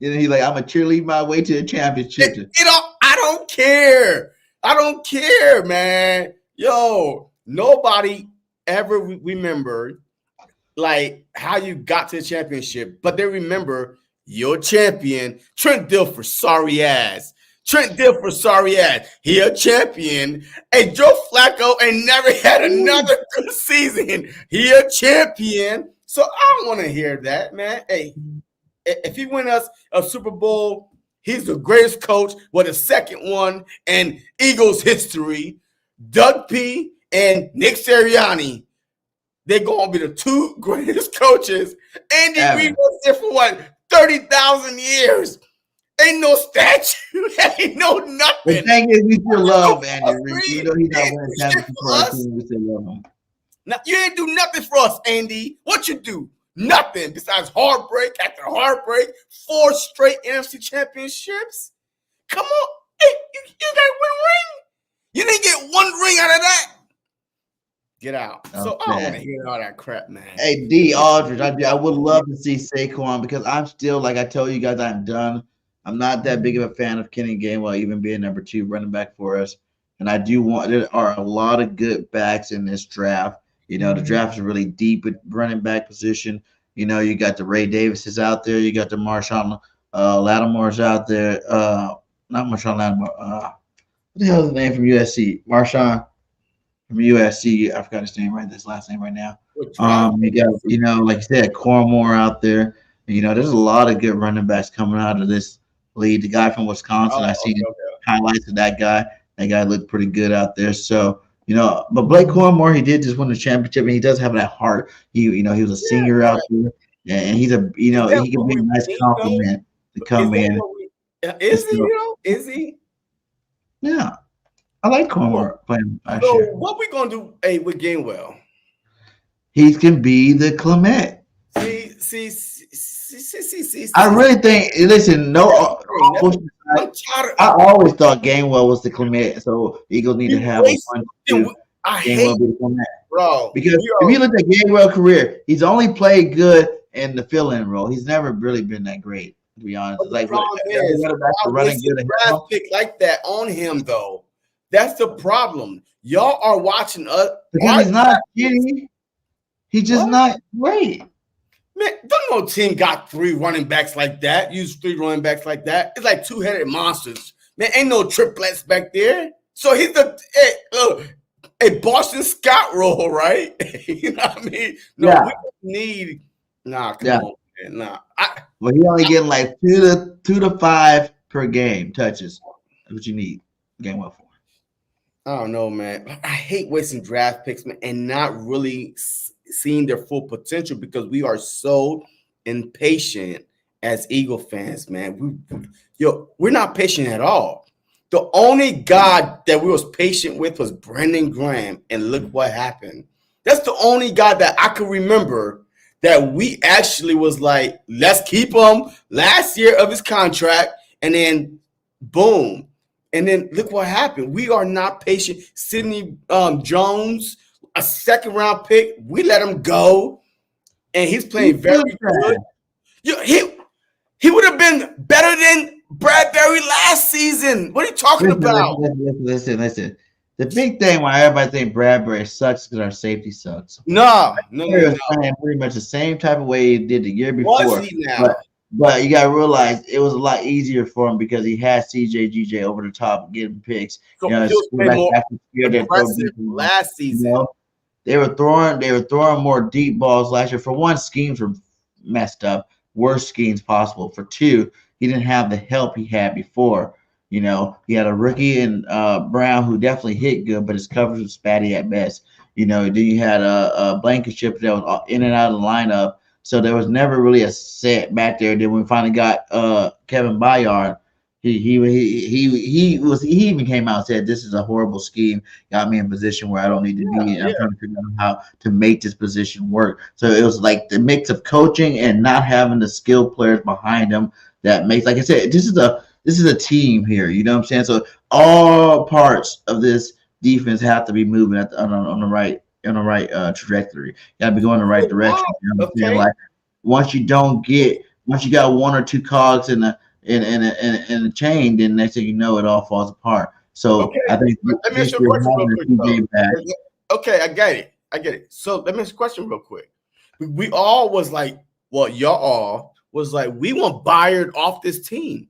And he's like, "I'm gonna cheerlead my way to the championship." I don't care. I don't care, man. Nobody ever remembered like how you got to the championship, but they remember your champion, Trent Dilfer, sorry ass. He a champion. Hey, Joe Flacco ain't never had another good season. He a champion. So I don't want to hear that, man. Hey, if he win us a Super Bowl, he's the greatest coach with the second one in Eagles history. Doug P. and Nick Sirianni. They're going to be the two greatest coaches. Andy Reid was there for 30,000 years. Ain't no statue. Ain't no nothing. The thing is, we still love Andy Reid. You know he's not winning championship for our team. We still love him. Now, you ain't do nothing for us, Andy. What you do? Nothing besides heartbreak after heartbreak. 4 straight NFC championships. Come on. Hey, you got 1 ring. You didn't get 1 ring out of that. Get out. So I don't want to hear all that crap, man. Hey, D. Aldridge, I would love to see Saquon because I'm still, like I told you guys, I'm done. I'm not that big of a fan of Kenny Gainwell even being number 2 running back for us. And I do want – there are a lot of good backs in this draft. The draft is really deep at running back position. You got the Ray Davises out there. You got the Marshawn Lattimore's out there. Not Marshawn Lattimore. What the hell is the name from U.S.C.? Marshawn from U.S.C. I forgot his name right. This last name right now. You got, like you said, Cormore out there. There's a lot of good running backs coming out of this league. The guy from Wisconsin, I see highlights of that guy. That guy looked pretty good out there. So, but Blake Cormore, he did just win the championship, and he does have that heart. He was a singer out there, and he's a, he can be a nice compliment to come in. Is he? Is he? Yeah, I like Cormore playing. So what we gonna do? Hey, with Gainwell, he can be the Clement. See. I really think. Listen, I always thought Gainwell was the Clement, so Eagles need to have a fun. I hate bro because if you look at Gainwell's career, he's only played good in the fill-in role. He's never really been that great, to be honest. It's like running good draft pick like that on him though. That's the problem. Y'all are watching us because he's not kidding. He's just not great. Man, don't no team got 3 running backs like that. Use 3 running backs like that. It's like 2-headed monsters. Man, ain't no triplets back there. So he's a Boston Scott role, right? You know what I mean? No, we need. Come on, man. Well, he only getting like 2 to 5 per game touches. That's what you need. Gainwell for. I don't know, man. I hate wasting draft picks, man, and not really seeing their full potential because we are so impatient as Eagle fans, man. We're not patient at all. The only guy that we was patient with was Brandon Graham, and look what happened. That's the only guy that I could remember that we actually was like, let's keep him last year of his contract, and then boom. And then look what happened. We are not patient. Sidney Jones, a 2nd-round pick, we let him go, and he's playing very good. He would have been better than Bradbury last season. What are you talking about? Listen. The big thing why everybody think Bradbury sucks because our safety sucks. No. He was playing pretty much the same type of way he did the year before. Was he now? But But you got to realize it was a lot easier for him because he had CJ, GJ over the top getting picks. So You know, he was way more impressive last season. You know, they were throwing more deep balls last year. For one, schemes were messed up, worst schemes possible. For two, he didn't have the help he had before. You know, he had a rookie in Brown who definitely hit good, but his coverage was spatty at best. You know, then you had a Blankenship that was in and out of the lineup, so there was never really a set back there. Then we finally got Kevin Byard. He even came out and said this is a horrible scheme. Got me in a position where I don't need to be. And I'm trying to figure out how to make this position work. So it was like the mix of coaching and not having the skilled players behind them that makes. Like I said, this is a team here. You know what I'm saying? So all parts of this defense have to be moving on the right trajectory. You got to be going in the right direction. You know what I'm saying? Like once you got one or two cogs in a chain, then next thing you know, it all falls apart. So I think let me ask you a question real quick. Okay, I get it. So let me ask you a question real quick. We all was like, well, y'all all was like, we want Byard off this team.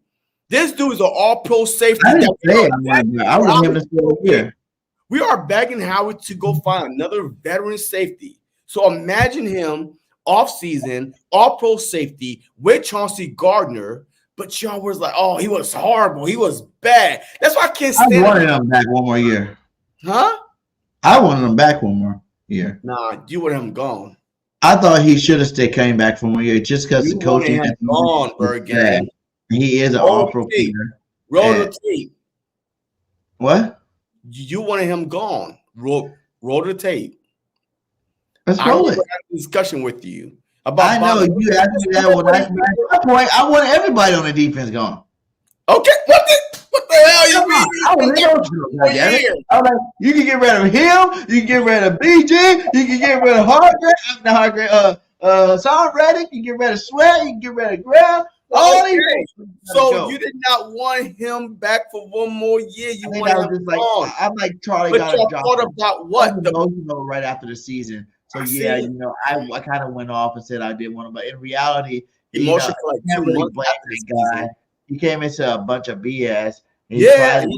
This dude is an all-pro safety. I want him to stay here. We are begging Howard to go find another veteran safety. So imagine him off-season, all-pro safety with Chauncey Gardner. But y'all was like, oh, he was horrible. He was bad. That's why I can't stand I wanted him back one more year. Huh? I wanted him back one more year. Nah, you want him gone. I thought he should have came back for 1 year just because the coaching is gone, BIRDGANG. He is an all-pro player. Roll the tape. What? You wanted him gone. Roll the tape. Let's roll it. I had a discussion with you. I know you asked me that one. I want everybody on the defense gone. Okay, what the hell you mean? I was like, you can get rid of him. You can get rid of BG. You can get rid of Sam Reddick. You can get rid of Sweat. You can get rid of Graham. So you did not want him back for one more year. You wanted him gone. I'm like Charlie. But y'all thought about what? Right after the season. So yeah, you know, I kind of went off and said I didn't want him, but in reality, emotional can't really blame this guy. He came into a bunch of BS. He tried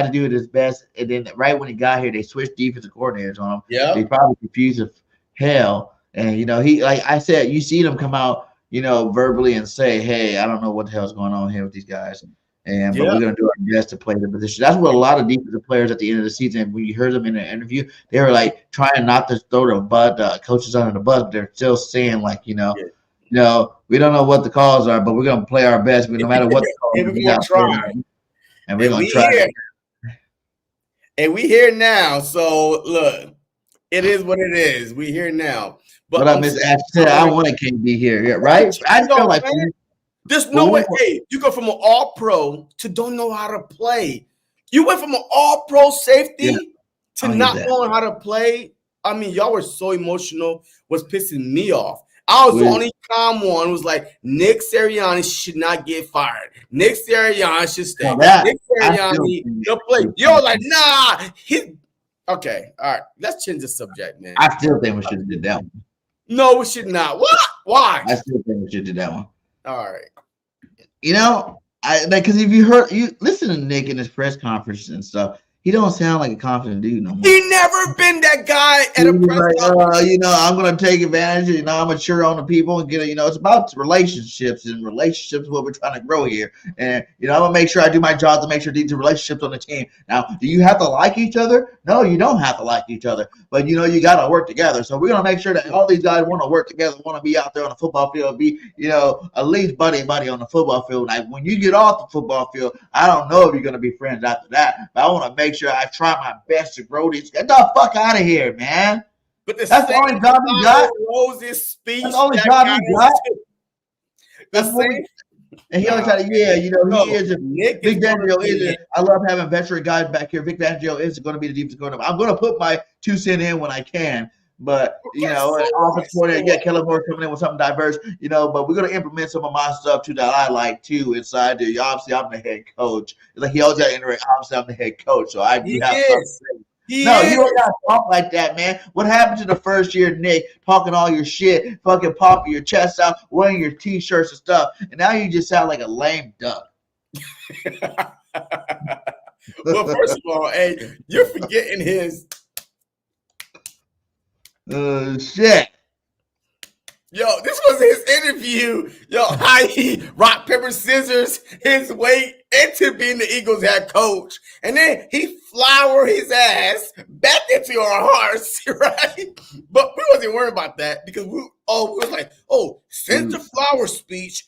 to do it his best, and then right when he got here, they switched defensive coordinators on him. Yeah, they probably confused as hell. And you know, he like I said, you see them come out, you know, verbally and say, "Hey, I don't know what the hell's going on here with these guys." But we're going to do our best to play the position. That's what a lot of defensive players at the end of the season, when you heard them in an interview, they were like trying not to throw the coaches under the bus, but they're still saying like, you know, we don't know what the calls are, but we're going to play our best. No matter what the calls are, we're going to try. And we're going to try. And we here now. So look, it is what it is. We here now. But I Miss Ash said, I want to KB here, right? I feel like. There's no way. Hey, you go from an all-pro to don't know how to play. You went from an all-pro safety to not knowing how to play. I mean, y'all were so emotional, was pissing me off. I was the only calm one who was like, Nick Sirianni should not get fired. Nick Sirianni should stay. Nick Sirianni, you'll play. You're like, nah. Okay, all right. Let's change the subject, man. I still think we should have did that one. No, we should not. What? Why? I still think we should do that one. All right. You know, because if you listen to Nick in his press conference and stuff, he don't sound like a confident dude no more. He never been that guy at a press conference. You know, I'm gonna take advantage. You know, I'm mature on the people and get it. You know, it's about relationships, and relationships is what we're trying to grow here. And you know, I'm gonna make sure I do my job to make sure these relationships on the team. Now, do you have to like each other? No, you don't have to like each other, but you know, you gotta work together. So we're gonna make sure that all these guys want to work together, want to be out there on the football field, be at least buddy on the football field. Like when you get off the football field, I don't know if you're gonna be friends after that, but I want to make sure I try my best to grow this. Get the fuck out of here, man. But that's the only job you got. Rose's speech. That's the only job you got. That's what and he always try to, he is. Vic Fangio is. I love having veteran guys back here. Vic Fangio is going to be the defensive coordinator. I'm going to put my 2 cents in when I can. But, offense coordinator, Kellen Moore coming in with something diverse, but we're going to implement some of my stuff, too, that I like, too, inside there. Obviously, I'm the head coach. It's like he always got to iterate. Obviously, I'm the head coach, so I do have something. No, you don't gotta talk like that, man. What happened to the first year, Nick, talking all your shit, fucking popping your chest out, wearing your t-shirts and stuff, and now you just sound like a lame duck. Well, first of all, hey, you're forgetting his. Shit. Yo, this was his interview. Yo, how he rock, paper, scissors his way into being the Eagles head coach. And then he flowered his ass back into our hearts, right? But we wasn't worried about that because we was like, since the flower speech,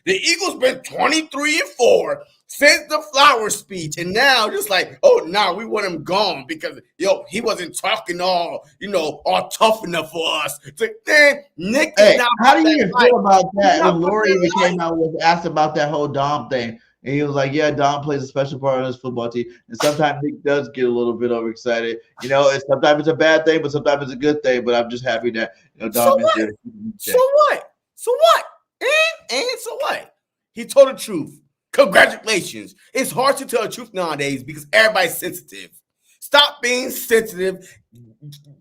the Eagles been 23-4 since the flower speech. And now just like, we want him gone because he wasn't talking all tough enough for us. It's like, then Nick is not. How do you feel about that? When Lori even came out was asked about that whole Dom thing, and he was like, "Yeah, Dom plays a special part on his football team, and sometimes Nick does get a little bit overexcited. Sometimes it's a bad thing, but sometimes it's a good thing. But I'm just happy that Dom is there." So what? And so what? He told the truth. Congratulations. It's hard to tell the truth nowadays because everybody's sensitive. Stop being sensitive.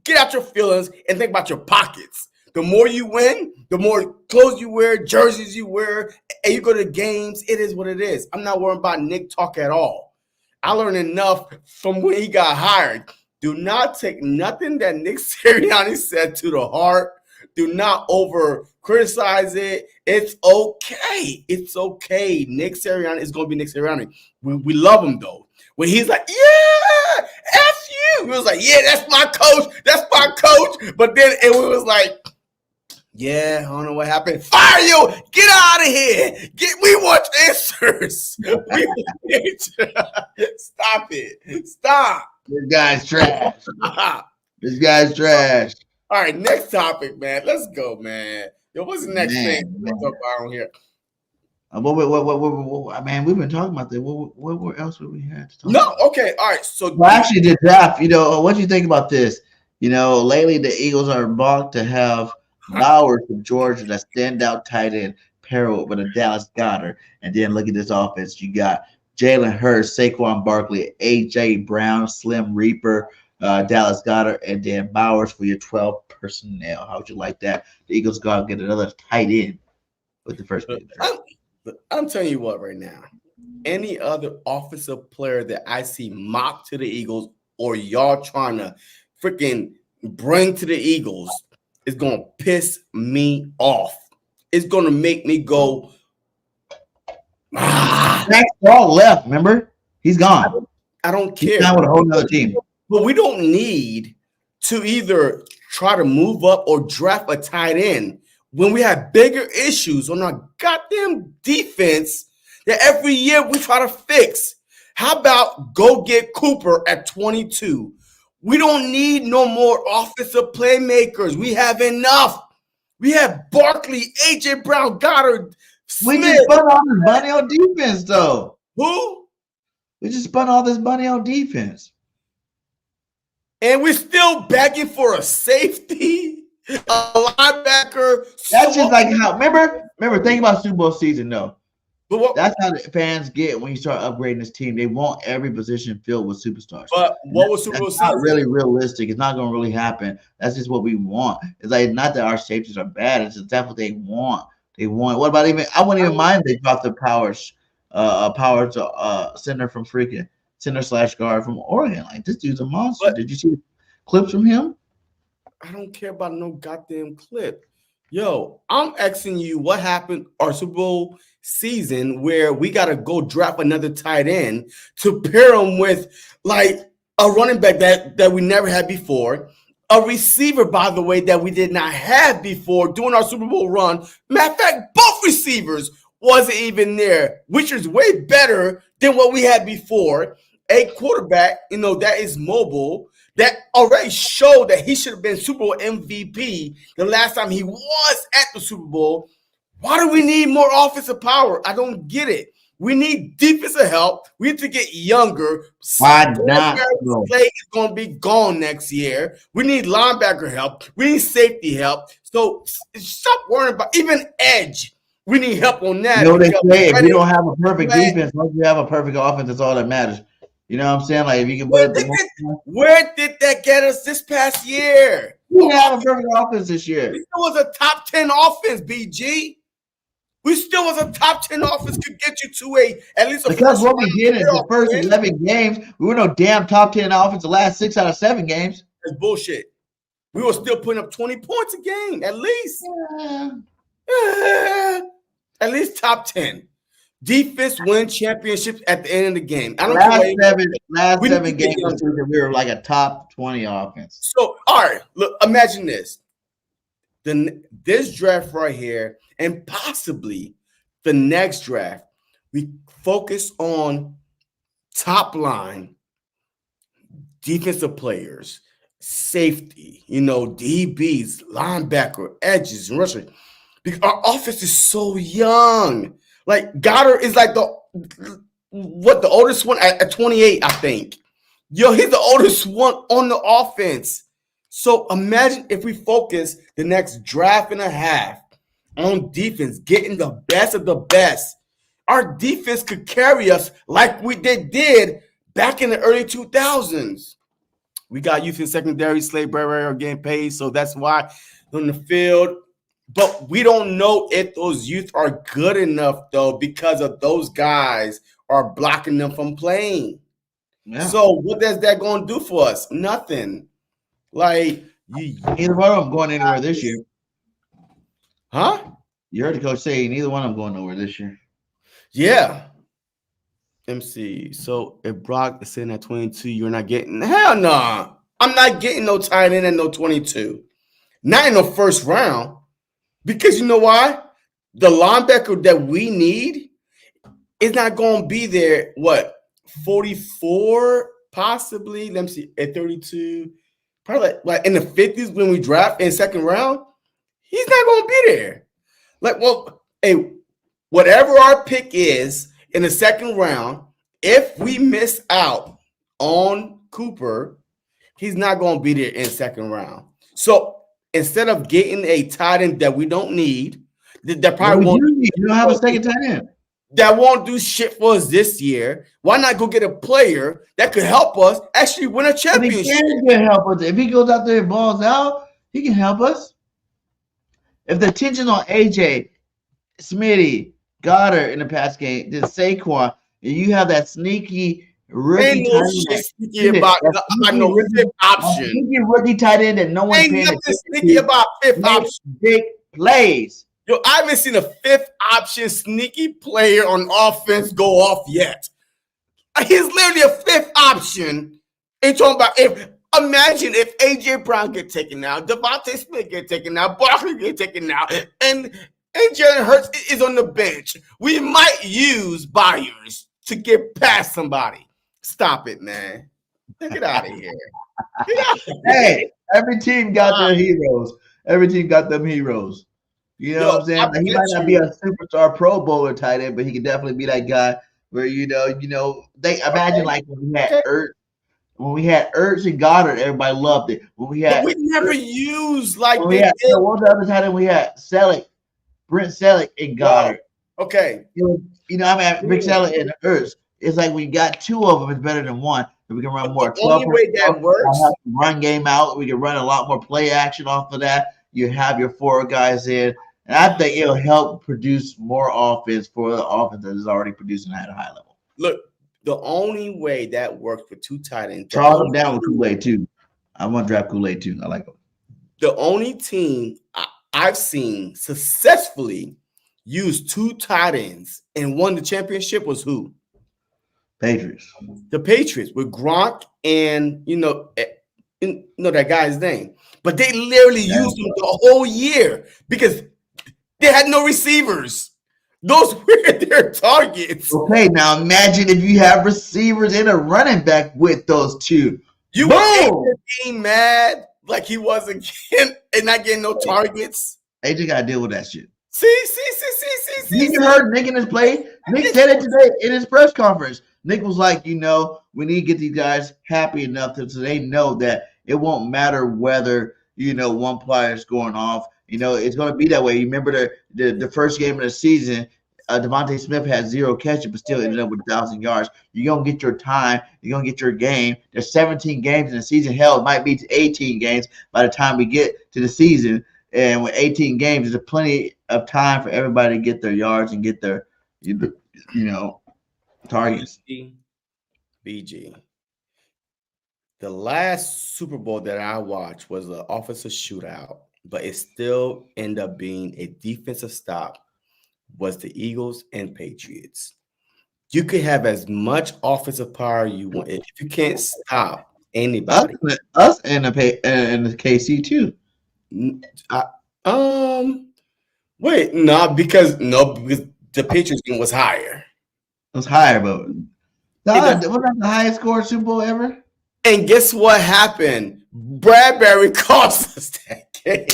Get out your feelings and think about your pockets. The more you win, the more clothes you wear, jerseys you wear, and you go to games, it is what it is. I'm not worried about Nick talk at all. I learned enough from when he got hired. Do not take nothing that Nick Sirianni said to the heart. Do not over criticize it. It's okay. It's okay. Nick Sirianni is going to be Nick Sirianni. We love him, though. When he's like, yeah, F you. He was like, yeah, that's my coach. That's my coach. But then it was like, yeah, I don't know what happened. Fire you. Get out of here. We want answers. Stop it. Stop. This guy's trash. This guy's trash. All right, next topic, man. Let's go, man. Yo, what's the next thing we're talking about on here? What, man, we've been talking about that. What else would we have to talk about? Okay, all right. So, actually, the draft, what do you think about this? Lately the Eagles are embarked to have Bowers from Georgia, that standout tight end, pair with a Dallas Goedert. And then look at this offense. You got Jalen Hurts, Saquon Barkley, A.J. Brown, Slim Reaper, Dallas Goedert, and then Bowers for your 12 personnel. How would you like that? The Eagles go out and get another tight end with the first pick. I'm telling you what right now. Any other offensive player that I see mock to the Eagles or y'all trying to freaking bring to the Eagles is going to piss me off. It's going to make me go, Max Ball left, remember? He's gone. I don't care. He's not with a whole other team. But we don't need to either try to move up or draft a tight end when we have bigger issues on our goddamn defense that every year we try to fix. How about go get Cooper at 22? We don't need no more offensive playmakers. We have enough. We have Barkley, A.J. Brown, Goddard, Smith. We just spent all this money on defense, though. Who? We just spent all this money on defense. And we're still begging for a safety, a linebacker. That's just like how remember, think about Super Bowl season though. But that's how the fans get when you start upgrading this team. They want every position filled with superstars. But what was Super Bowl season? Not really realistic. It's not going to really happen. That's just what we want. It's like not that our safeties are bad. It's just that's what they want. They want. What about even? I wouldn't even mind if they dropped the Powers center from freaking center/guard from Oregon. Like this dude's a monster. Did you see clips from him? I don't care about no goddamn clip. Yo, I'm asking you what happened our Super Bowl season where we got to go draft another tight end to pair him with like a running back that we never had before, a receiver, by the way, that we did not have before during our Super Bowl run. Matter of fact, both receivers wasn't even there, which is way better than what we had before. A quarterback, that is mobile, that already showed that he should have been Super Bowl MVP the last time he was at the Super Bowl. Why do we need more offensive power? I don't get it. We need defensive help. We need to get younger. Why not? Clay is going to be gone next year. We need linebacker help. We need safety help. So stop worrying about even edge. We need help on that. They say if you don't have a perfect defense, once you have a perfect offense, that's all that matters. You know what I'm saying? Like if you can put Where up did, the where did that get us this past year? we have a perfect offense this We year. still was a top 10 offense, BG. We still was a top 10 offense, could get you to at least a Because first what we round did in the playoff first win. 11 games, we were no damn top 10 offense the last 6 out of 7 games. That's bullshit. We were still putting up 20 points a game, at least. At least top 10. Defense win championships at the end of the game. I don't care. Last seven games, we were like a top 20 offense. So, all right, look, imagine this. This draft right here, and possibly the next draft, we focus on top line, defensive players, safety, DBs, linebacker, edges, and rushers. Because our offense is so young. Like Goddard is like the oldest one at 28, I think. Yo, he's the oldest one on the offense. So imagine if we focus the next draft and a half on defense, getting the best of the best. Our defense could carry us like they did back in the early 2000s. We got youth and secondary, slave barrier are getting paid, so that's why on the field. But we don't know if those youth are good enough, though, because of those guys are blocking them from playing. Yeah. So what is that going to do for us? Nothing. Like neither one of them going anywhere this year. Huh? You heard the coach say neither one of them going nowhere this year. Yeah. MC. So if Brock is sitting at 22, you're not getting hell no. Nah. I'm not getting no tight end at no 22. Not in the first round. Because you know why? The linebacker that we need is not going to be there, 44 possibly? Let me see, at 32. Probably like in the 50s when we draft in second round. He's not going to be there. Hey, whatever our pick is in the second round, if we miss out on Cooper, he's not going to be there in second round. So instead of getting a tight end that we don't need, that probably won't. You don't have a second tight end. That won't do shit for us this year. Why not go get a player that could help us actually win a championship? He can help us. If he goes out there and balls out, he can help us. If the tension on AJ, Smitty, Goddard in the past game, then Saquon, and you have that sneaky rookie tight end. Sneaky about fifth option. Sneaky rookie tight end that no one ain't nothing sneaky about fifth option. Big plays. Yo, I haven't seen a fifth option sneaky player on offense go off yet. He's literally a fifth option. And talking about imagine if AJ Brown get taken out, Devontae Smith get taken out, Barkley get taken out, and Jalen Hurts is on the bench. We might use Byers to get past somebody. Stop it, man. Get out of here. Hey, every team got their heroes. Every team got them heroes. You know what I'm saying? Like, he might not be a superstar Pro Bowler tight end, but he could definitely be that guy where they imagine like when we had Ertz and Goddard, everybody loved it. We never used like what was the other tight end? We had Brent Selleck and Goddard. Okay. Rick Selleck and Ertz. It's like we got two of them. It's better than one. We can run more. The only way that works. Run game out. We can run a lot more play action off of that. You have your four guys in. And I think it'll help produce more offense for the offense that is already producing at a high level. Look, the only way that works for two tight ends. Charles him down with Kool-Aid too. I want to draft Kool-Aid too. I like him. The only team I've seen successfully use two tight ends and won the championship was who? Patriots. The Patriots with Gronk and that guy's name. But they literally used them the whole year because they had no receivers. Those were their targets. Okay, now imagine if you have receivers and a running back with those two. You were being mad like he wasn't getting and not getting no targets. AJ got to deal with that shit. See. You heard Nick in his play. Nick said it today in his press conference. Nick was like, we need to get these guys happy enough so they know that it won't matter whether, one player is going off. It's going to be that way. You remember the first game of the season, Devontae Smith had 0 catches, but still ended up with 1,000 yards. You're gonna get your time. You're gonna get your game. There's 17 games in the season. Hell, it might be to 18 games by the time we get to the season. And with 18 games, there's plenty of time for everybody to get their yards and get their, targets. BG. The last Super Bowl that I watched was an offensive shootout, but it still ended up being a defensive stop. Was the Eagles and Patriots. You could have as much offensive power you want. If you can't stop anybody. Us and the KC too. Wait, no, because the Patriots game was higher. It was higher, but wasn't that the highest score Super Bowl ever? And guess what happened? Bradbury cost us that game.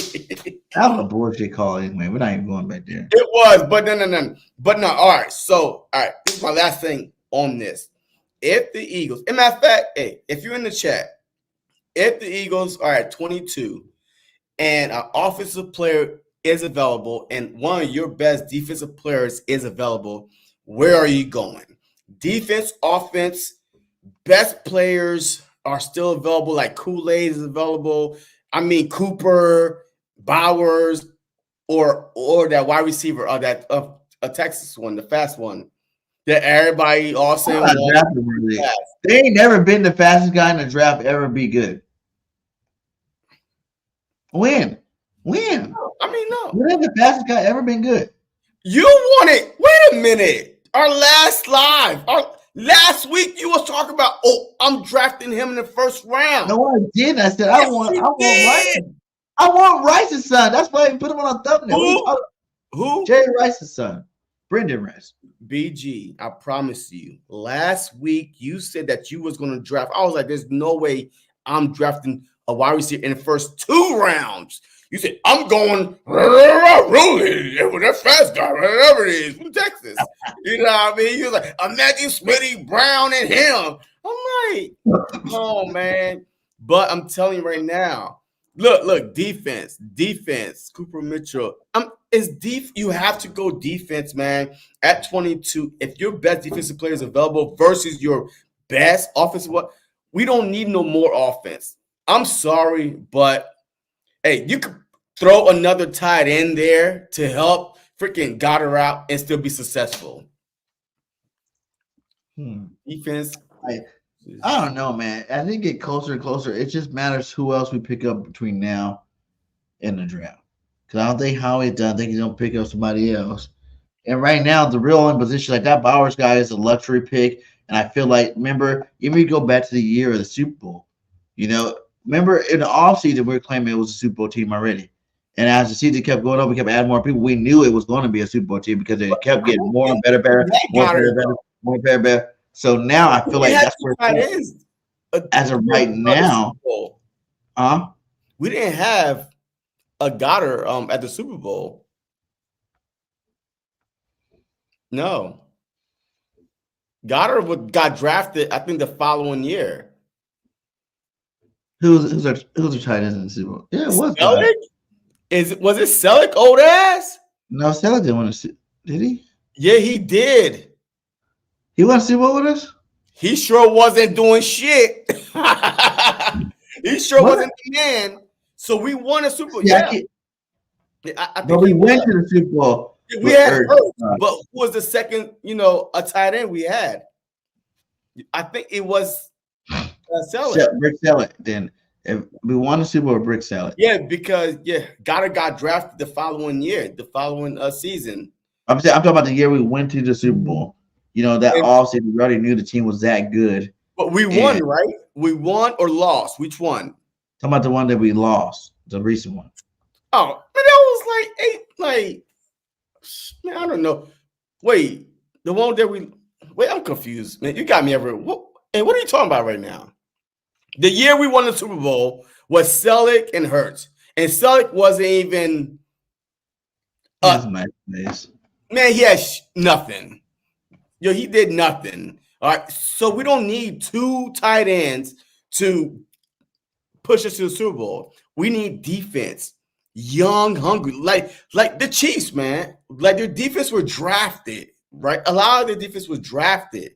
That was a bullshit call anyway. We're not even going back there. It was, but no. But no, all right. So, all right, this is my last thing on this. If the Eagles, as a matter of fact, hey, if you're in the chat, if the Eagles are at 22 and an offensive player is available and one of your best defensive players is available, where are you going? Defense, offense, best players are still available, like Kool-Aid is available. I mean, Cooper, Bowers, or that wide receiver, that a Texas one, the fast one, that everybody all saying they ain't never been the fastest guy in the draft ever be good. When? I mean, no. When has the fastest guy ever been good? You want it? Wait a minute. Our last live, last week you was talking about, I'm drafting him in the first round. No, I didn't. I said I want Rice. I want Rice's son. That's why I put him on a thumbnail. Who? Jerry Rice's son, Brendan Rice. BG, I promise you. Last week you said that you was going to draft. I was like, there's no way I'm drafting a wide receiver in the first 2 rounds. You said, I'm going really with that fast guy, whatever it is, from Texas. You know what I mean? He was like, imagine Smitty Brown and him. I'm like, oh, man. But I'm telling you right now, look, defense, Cooper Mitchell. It's deep. You have to go defense, man. At 22, if your best defensive player is available versus your best offensive, we don't need no more offense. I'm sorry, but hey, you could throw another tight end there to help freaking Goddard out and still be successful. Defense. I don't know, man. As they get closer and closer, it just matters who else we pick up between now and the draft. Because I don't think Howie's done. I think he's going to pick up somebody else. And right now, the real only position, like that Bowers guy is a luxury pick. And I feel like, remember, even if you go back to the year of the Super Bowl, remember in the offseason, we were claiming it was a Super Bowl team already. And as the season kept going on, we kept adding more people. We knew it was going to be a Super Bowl team because it kept getting more and better. So now I feel like that's where it is. As of right now, we didn't have a Goddard at the Super Bowl. No. Goddard got drafted, I think, the following year. Who's our tight end in the Super Bowl? Yeah, it was. Was it Selleck, old ass? No, Selleck didn't want to see. Did he? Yeah, he did. He won a Super Bowl with us? He sure wasn't doing shit. He sure wasn't the man. So we won a Super Bowl. Yeah. I think we went to the Super Bowl. We had Hurts, but who was the second, a tight end we had? I think it was Selleck. Brick Selleck. Then if we won the Super Bowl with Brick Selleck. Yeah, because Goddard got drafted the following year, the following season. I'm talking about the year we went to the Super Bowl. That offseason, we already knew the team was that good. But we won, right? We won or lost? Which one? Talking about the one that we lost, the recent one. Oh, man, that was man, I don't know. Wait, the one that I'm confused, man. You got me everywhere. What are you talking about right now? The year we won the Super Bowl was Selleck and Hurts. And Selleck wasn't even Man, he had nothing. He did nothing. All right. So we don't need 2 tight ends to push us to the Super Bowl. We need defense. young, hungry, like the Chiefs, man. Like their defense were drafted, right? A lot of their defense was drafted.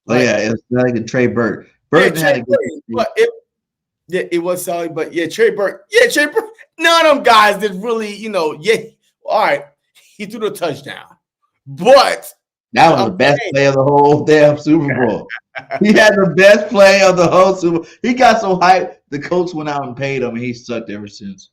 Oh Like, yeah, it's like a Trey Burke. yeah, Burton had a good but it was solid. But yeah, Trey Burke. Yeah, Trey Burke. None of them guys did really, yeah. All right, he threw the touchdown, but that was the best play of the whole damn Super Bowl. He had the best play of the whole Super Bowl. He got so hyped, the coach went out and paid him, and he sucked ever since.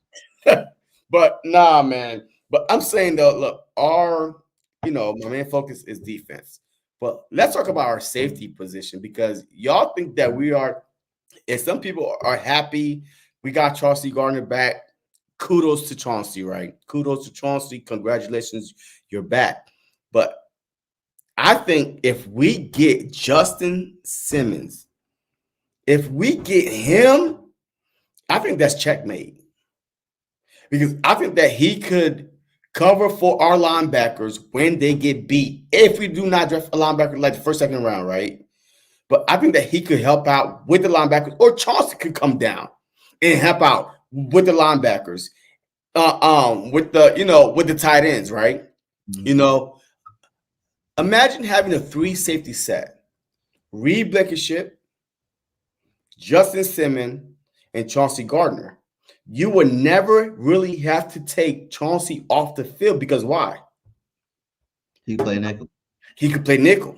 But nah, man. But I'm saying though, look, my main focus is defense. But let's talk about our safety position because y'all think that we are, and some people are happy we got Chauncey Gardner back. Kudos to Chauncey, right? Kudos to Chauncey. Congratulations, you're back. But I think if we get Justin Simmons, if we get him, I think that's checkmate. Because I think that he could cover for our linebackers when they get beat. If we do not draft a linebacker like the first, second round, right? But I think that he could help out with the linebackers, or Chauncey could come down and help out with the linebackers, with the tight ends, right? Mm-hmm. Imagine having a 3 safety set: Reed Blankenship, Justin Simmons, and Chauncey Gardner. You would never really have to take Chauncey off the field because why? He could play nickel. He could play nickel.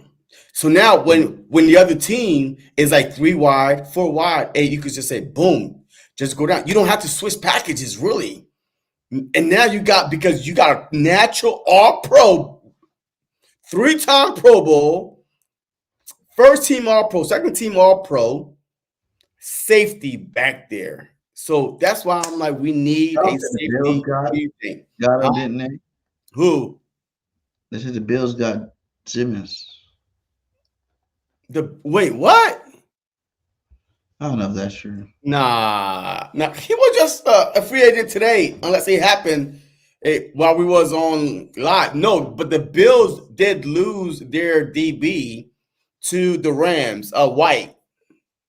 So now when the other team is like 3 wide, 4 wide, hey, you could just say, boom, just go down. You don't have to switch packages really. And now because you got a natural all-pro, 3-time Pro Bowl, first team all-pro, second team all-pro, safety back there. So that's why I'm like, we need a safety. Got him, didn't they? Who? They said the Bills got Simmons. Wait, what? I don't know if that's true. Nah, he was just a free agent today, unless it happened while we was on live. No, but the Bills did lose their DB to the Rams.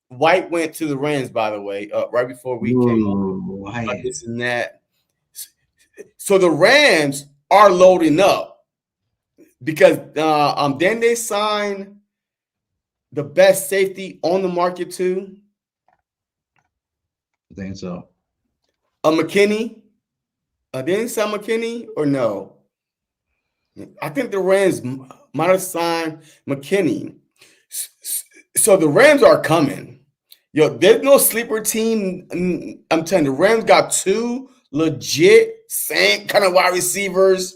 White went to the Rams, by the way, right before we came on. This and that. So the Rams are loading up because then they signed the best safety on the market too. I think so. McKinney. Didn't sign McKinney or no? I think the Rams might have signed McKinney. So the Rams are coming. There's no sleeper team. I'm telling you, the Rams got 2 legit same kind of wide receivers.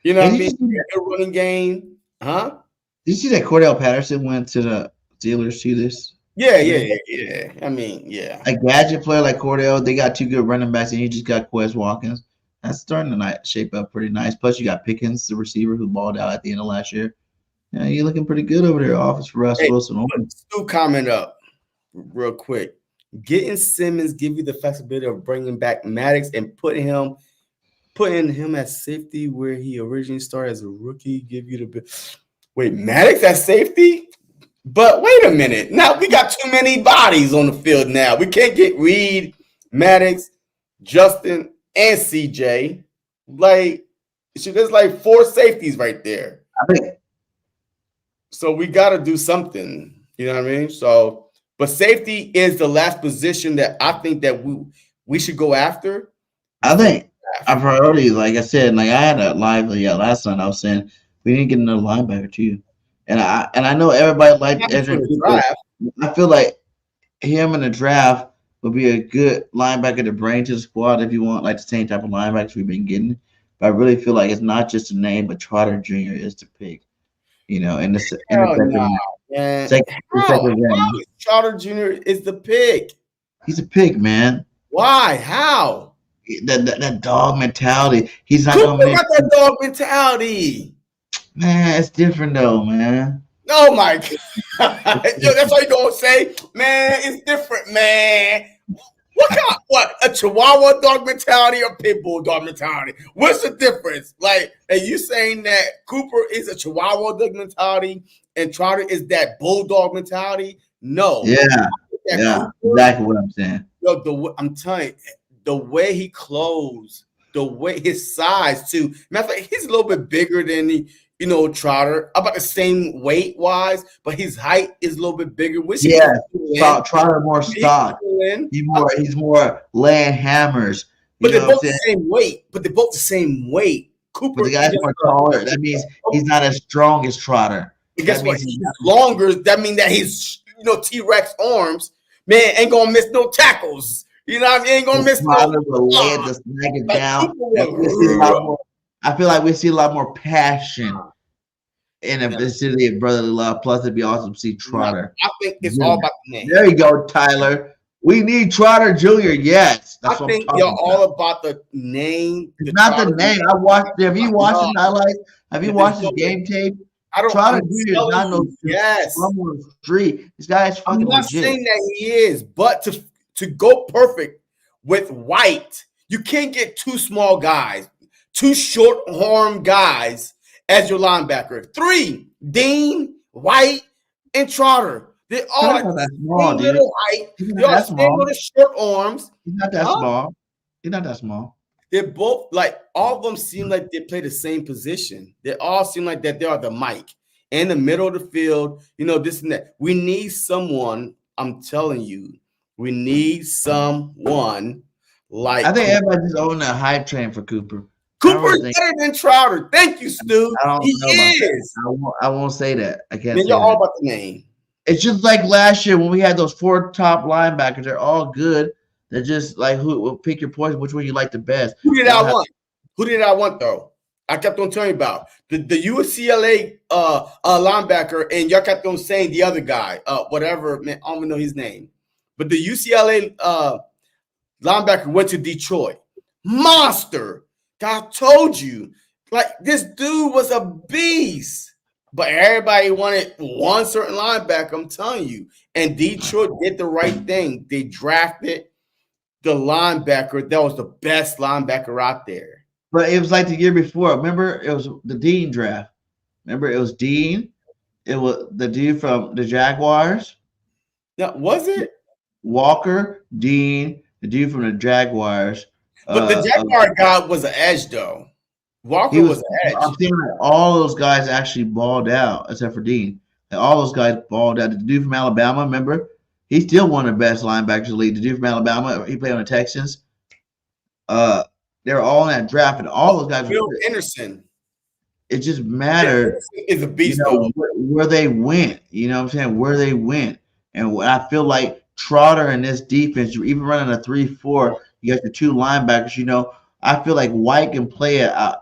You know what I mean? A running game. Huh? Did you see that Cordell Patterson went to the Steelers to this? Yeah. I mean, yeah. A gadget player like Cordell, they got 2 good running backs, and you just got Quez Watkins. That's starting to shape up pretty nice. Plus, you got Pickens, the receiver who balled out at the end of last year. Yeah, you're looking pretty good over there, Office Russ Wilson. Stu comment up real quick. Getting Simmons give you the flexibility of bringing back Maddox and putting him at safety where he originally started as a rookie. Give you wait, Maddox at safety? But wait a minute. Now we got too many bodies on the field now. We can't get Reed, Maddox, Justin, and CJ. Like, there's like 4 safeties right there. I think. So we got to do something. You know what I mean? So, but safety is the last position that I think that we should go after. I think our priority, like I said, like I had a live last night. I was saying we need to get another linebacker too. And I know everybody liked Edgerrin Cooper. I feel like him in the draft would be a good linebacker to bring to the squad if you want like the same type of linebackers we've been getting. But I really feel like it's not just a name, but Trotter Jr. is the pick. In the second round. Trotter Jr. is the pick. He's a pick, man. Why? How? That dog mentality. He's not gonna make that dog mentality. Man, it's different though, man. Oh my God. That's all you gonna say? Man, it's different, man. What a Chihuahua dog mentality or pit bull dog mentality? What's the difference? Like, are you saying that Cooper is a Chihuahua dog mentality and Trotter is that bulldog mentality? No. Yeah, Cooper, exactly what I'm saying. I'm telling you, the way he closed the way his size too. Matter of fact, he's a little bit bigger than Trotter, about the same weight wise, but his height is a little bit bigger. Which Trotter more stock. He's more laying hammers. But they're both the same weight. Cooper, but the guy's more taller. That means he's not as strong as Trotter. But guess what? He's longer. That means that he's T-Rex arms. Man, ain't gonna miss no tackles. You know what I mean? Ain't gonna miss no. Will land to snag it down. I feel like we see a lot more passion in a vicinity of brotherly love. Plus, it'd be awesome to see Trotter. I think it's all about the name. There you go, Tyler. We need Trotter Jr. Yes, I think you're all about the name. It's not the name. I watched. Have you watched his highlights? Have you watched his game tape? Trotter Jr. is not no on the street. This guy is fucking legit. I'm not saying that he is, but to go perfect with White, you can't get two small guys, two short-armed guys as your linebacker. 3, Dean, White, and Trotter. They all like that small, dude. Height. They all stand with the short arms. He's not that small. He's not that small. They're both all of them seem like they play the same position. They all seem like that they are the Mike in the middle of the field. This and that. We need someone. I'm telling you, we need someone like. I think everybody's on that hype train for Cooper. Cooper's better than Trotter. Thank you, Stu. He is. I won't say that. I can't. Then you're all about the name. It's just like last year when we had those 4 top linebackers. They're all good. They're just like, who will pick your poison, which one you like the best. Who did I want? Who did I want, though? I kept on telling you about the USC linebacker, and y'all kept on saying the other guy, whatever, man, I don't even know his name. But the UCLA linebacker went to Detroit. Monster. God told you. This dude was a beast. But everybody wanted one certain linebacker, I'm telling you. And Detroit did the right thing. They drafted the linebacker that was the best linebacker out there. But it was like the year before. Remember, it was the Dean draft. Remember, it was Dean. It was the dude from the Jaguars. No, was it? Walker, Dean, the dude from the Jaguars. But the Jaguar guy was an edge, though. Walker was an edge. I'm thinking all those guys actually balled out, except for Dean. All those guys balled out. The dude from Alabama, remember? He's still one of the best linebackers in the league. The dude from Alabama, he played on the Texans. They were all in that draft, and all those guys. Phil Anderson. It just mattered. Is a beast. Where they went. You know what I'm saying? Where they went. And I feel like Trotter in this defense, you're even running a 3-4. You got your 2 linebackers. I feel like White can play a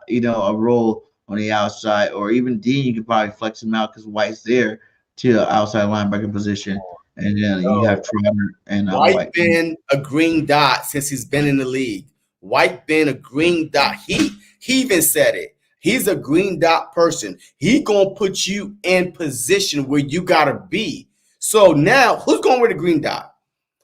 role on the outside, or even Dean, you can probably flex him out because White's there to the outside linebacker position. And then you have Trotter and White been a green dot since he's been in the league. White been a green dot. He even said it. He's a green dot person. He gonna put you in position where you gotta be. So now, who's going with the green dot?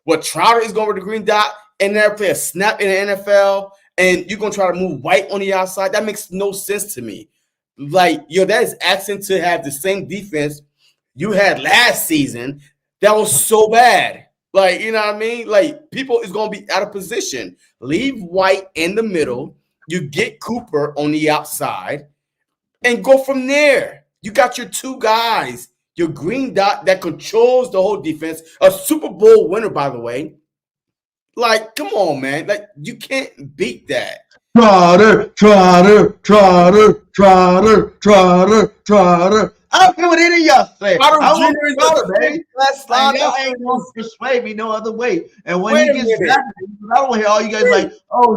Well, Trotter is going with the green dot and never play a snap in the NFL. And you're going to try to move White on the outside. That makes no sense to me. That is asking to have the same defense you had last season. That was so bad. You know what I mean? People is going to be out of position. Leave White in the middle. You get Cooper on the outside and go from there. You got your 2 guys, your green dot that controls the whole defense. A Super Bowl winner, by the way. Come on, man. You can't beat that. Trotter. I don't care what any of y'all say. I want Trotter, baby. Y'all ain't going to persuade me no other way. And when he gets drafted, I don't hear all you guys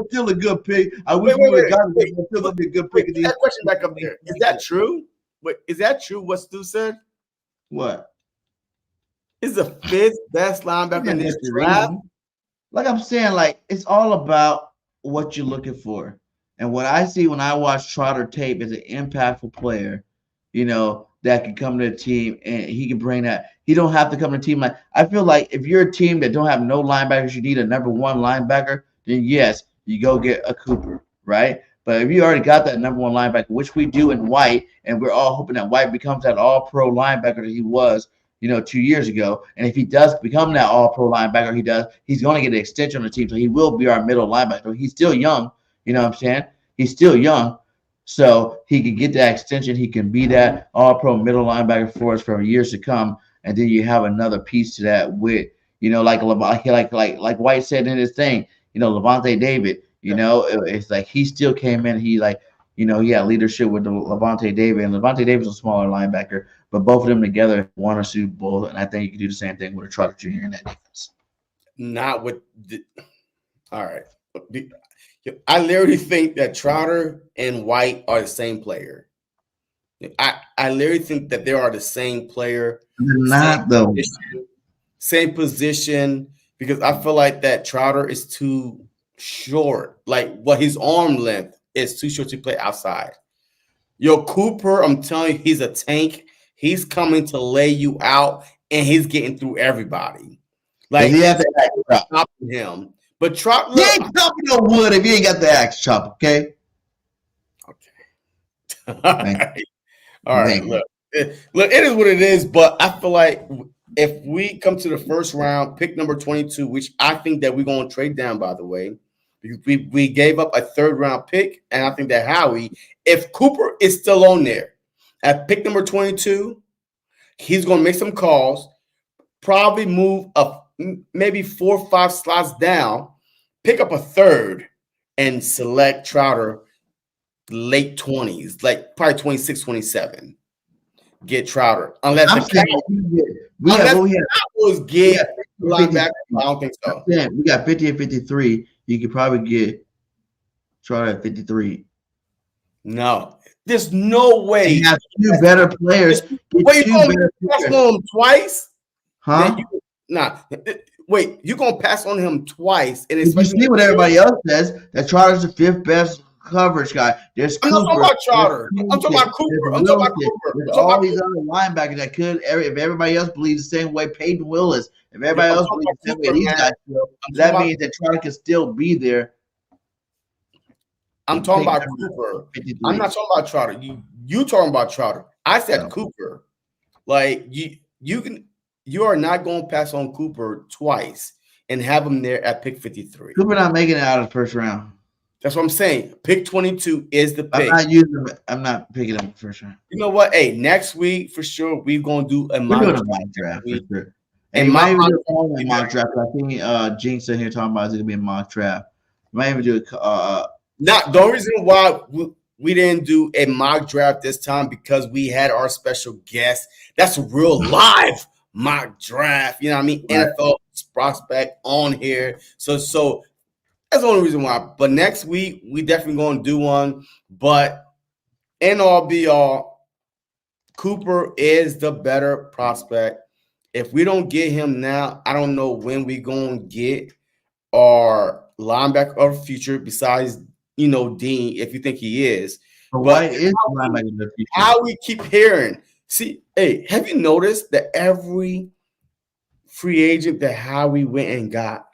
still a good pick. I wish we would have gotten him. Still going to be a good pick. That question back up there. Is that true? Wait, is that true what Stu said? What? Is the 5th best linebacker in this draft? Like I'm saying, it's all about what you're looking for. And what I see when I watch Trotter tape is an impactful player, that can come to the team and he can bring that. He don't have to come to the team. I feel like if you're a team that don't have no linebackers, you need a number 1 linebacker, then yes, you go get a Cooper, right? But if you already got that number 1 linebacker, which we do in White, and we're all hoping that White becomes that all-pro linebacker that he was, 2 years ago. And if he does become that all-pro linebacker, he's going to get an extension on the team. So he will be our middle linebacker. He's still young. You know what I'm saying? He's still young, so he can get that extension. He can be that all-pro middle linebacker for us for years to come. And then you have another piece to that with, like White said in his thing, Levante David. It's like he still came in. He he had leadership with the Levante David, and Levante David's a smaller linebacker, but both of them together won a Super Bowl, and I think you can do the same thing with a Trotter Jr. in that defense. Not with the. All right. I literally think that Trotter and White are the same player. I literally think that they are the same player. They're not though. Same position, because I feel like that Trotter is too short. Like his arm length is too short to play outside. Yo, Cooper, I'm telling you, he's a tank. He's coming to lay you out, and he's getting through everybody. Like he has to stopping him. But Trotter, you ain't chopping no wood if you ain't got the axe chop, okay? Okay. All right. Look, it is what it is. But I feel like if we come to the first round, pick number 22, which I think that we're going to trade down, by the way, because we gave up a third round pick, and I think that Howie, if Cooper is still on there at pick number 22, he's going to make some calls, probably move up maybe 4 or 5 slots down, pick up a third, and select Trotter late 20s, like probably 26, 27. Get Trotter. Unless the Cowboys get linebacker. I don't think so. We got 50 and 53. You could probably get Trotter at 53. No. There's no way. You have 2 better players. Wait, you going to pass on him twice? Huh? Wait, you're going to pass on him twice. And you see what everybody else says, that Trotter's the 5th best coverage guy. I'm not talking about Trotter. I'm talking about Cooper. I'm talking about Cooper. There's all these other linebackers that could, if everybody else believes the same way, Peyton Willis, if everybody else believes the same way these guys feel, that means that Trotter can still be there. I'm talking about Cooper. I'm not talking about Trotter. You talking about Trotter. I said Cooper. Like you are not going to pass on Cooper twice and have him there at pick 53. Cooper not making it out of the first round. That's what I'm saying. Pick 22 is the pick. I'm not picking him first round. You know what? Hey, next week for sure we're gonna do a mock draft for sure. And might even do a mock draft. I think Jinx in here talking about it's gonna be a mock draft. Might even do not the reason why we didn't do a mock draft this time, because we had our special guest. That's a real live mock draft. You know what I mean? Right. NFL prospect on here. So that's the only reason why. But next week, we definitely going to do one. But in all be all, Cooper is the better prospect. If we don't get him now, I don't know when we going to get our linebacker of the future besides, Dean, if you think he is. But is linebacker of the future? How we keep hearing. See, hey, have you noticed that every free agent that Howie went and got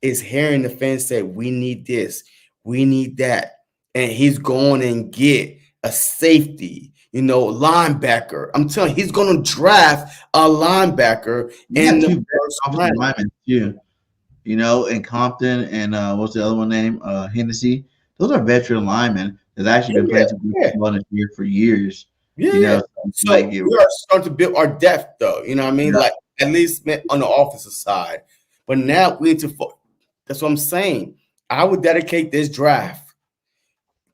is hearing the fans say, we need this, we need that. And he's going and get a safety, linebacker. I'm telling you, he's going to draft a linebacker in the first round. Too. And Compton and what's the other one name? Hennessy. Those are veteran linemen that's actually been playing this year for years. Yeah. So we are starting to build our depth, though. You know what I mean? Yeah. Like, at least on the offensive side. But now we need to – that's what I'm saying. I would dedicate this draft.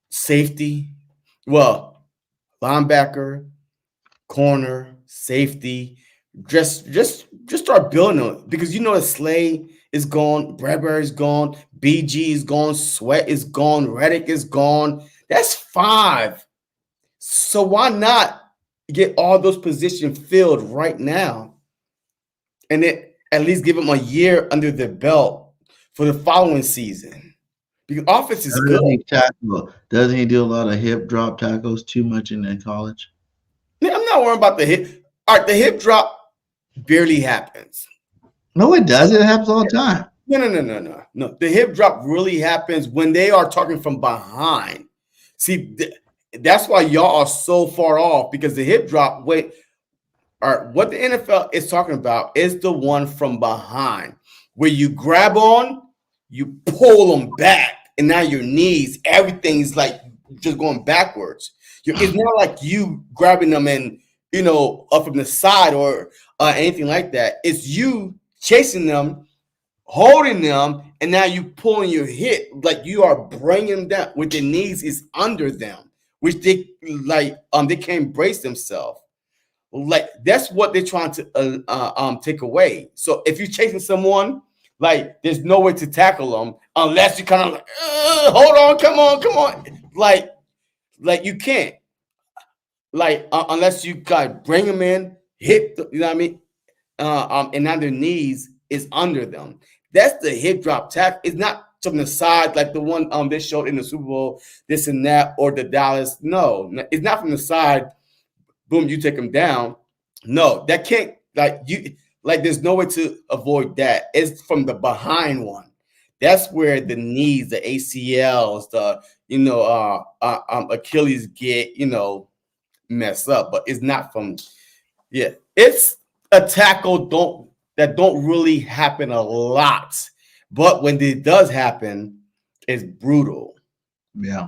Safety, linebacker, corner, safety. Just start building it, because Slay is gone, Bradbury is gone, BG is gone, Sweat is gone, Reddick is gone. That's 5. So why not get all those positions filled right now, and then at least give them a year under the belt for the following season? Because offense is good. Doesn't he do a lot of hip drop tackles too much in college? Yeah, I'm not worried about the hip. All right, the hip drop barely happens. No, it does. It happens all the time. No. The hip drop really happens when they are talking from behind. See, that's why y'all are so far off, because the hip drop, what the NFL is talking about is the one from behind, where you grab on, you pull them back. and now your knees, everything's like just going backwards. It's not like you grabbing them and up from the side or anything like that. It's you chasing them, holding them, and now you pulling your hip like you are bringing them down with the knees is under them, which they they can't brace themselves. Like that's what they're trying to take away. So if you're chasing someone, like there's no way to tackle them unless you kind of like, hold on, come on, like you can't, unless you got bring them in, hit, you know what I mean, and now their knees is under them. That's the hip drop tackle. It's not from the side like the one they showed in the Super Bowl, this and that, or the Dallas. No, it's not from the side. Boom, you take them down. No, that can't there's no way to avoid that. It's from the behind one. That's where the knees, the ACLs, the Achilles get mess up, but it's not from it's a tackle that don't really happen a lot, but when it does happen, it's brutal. Yeah,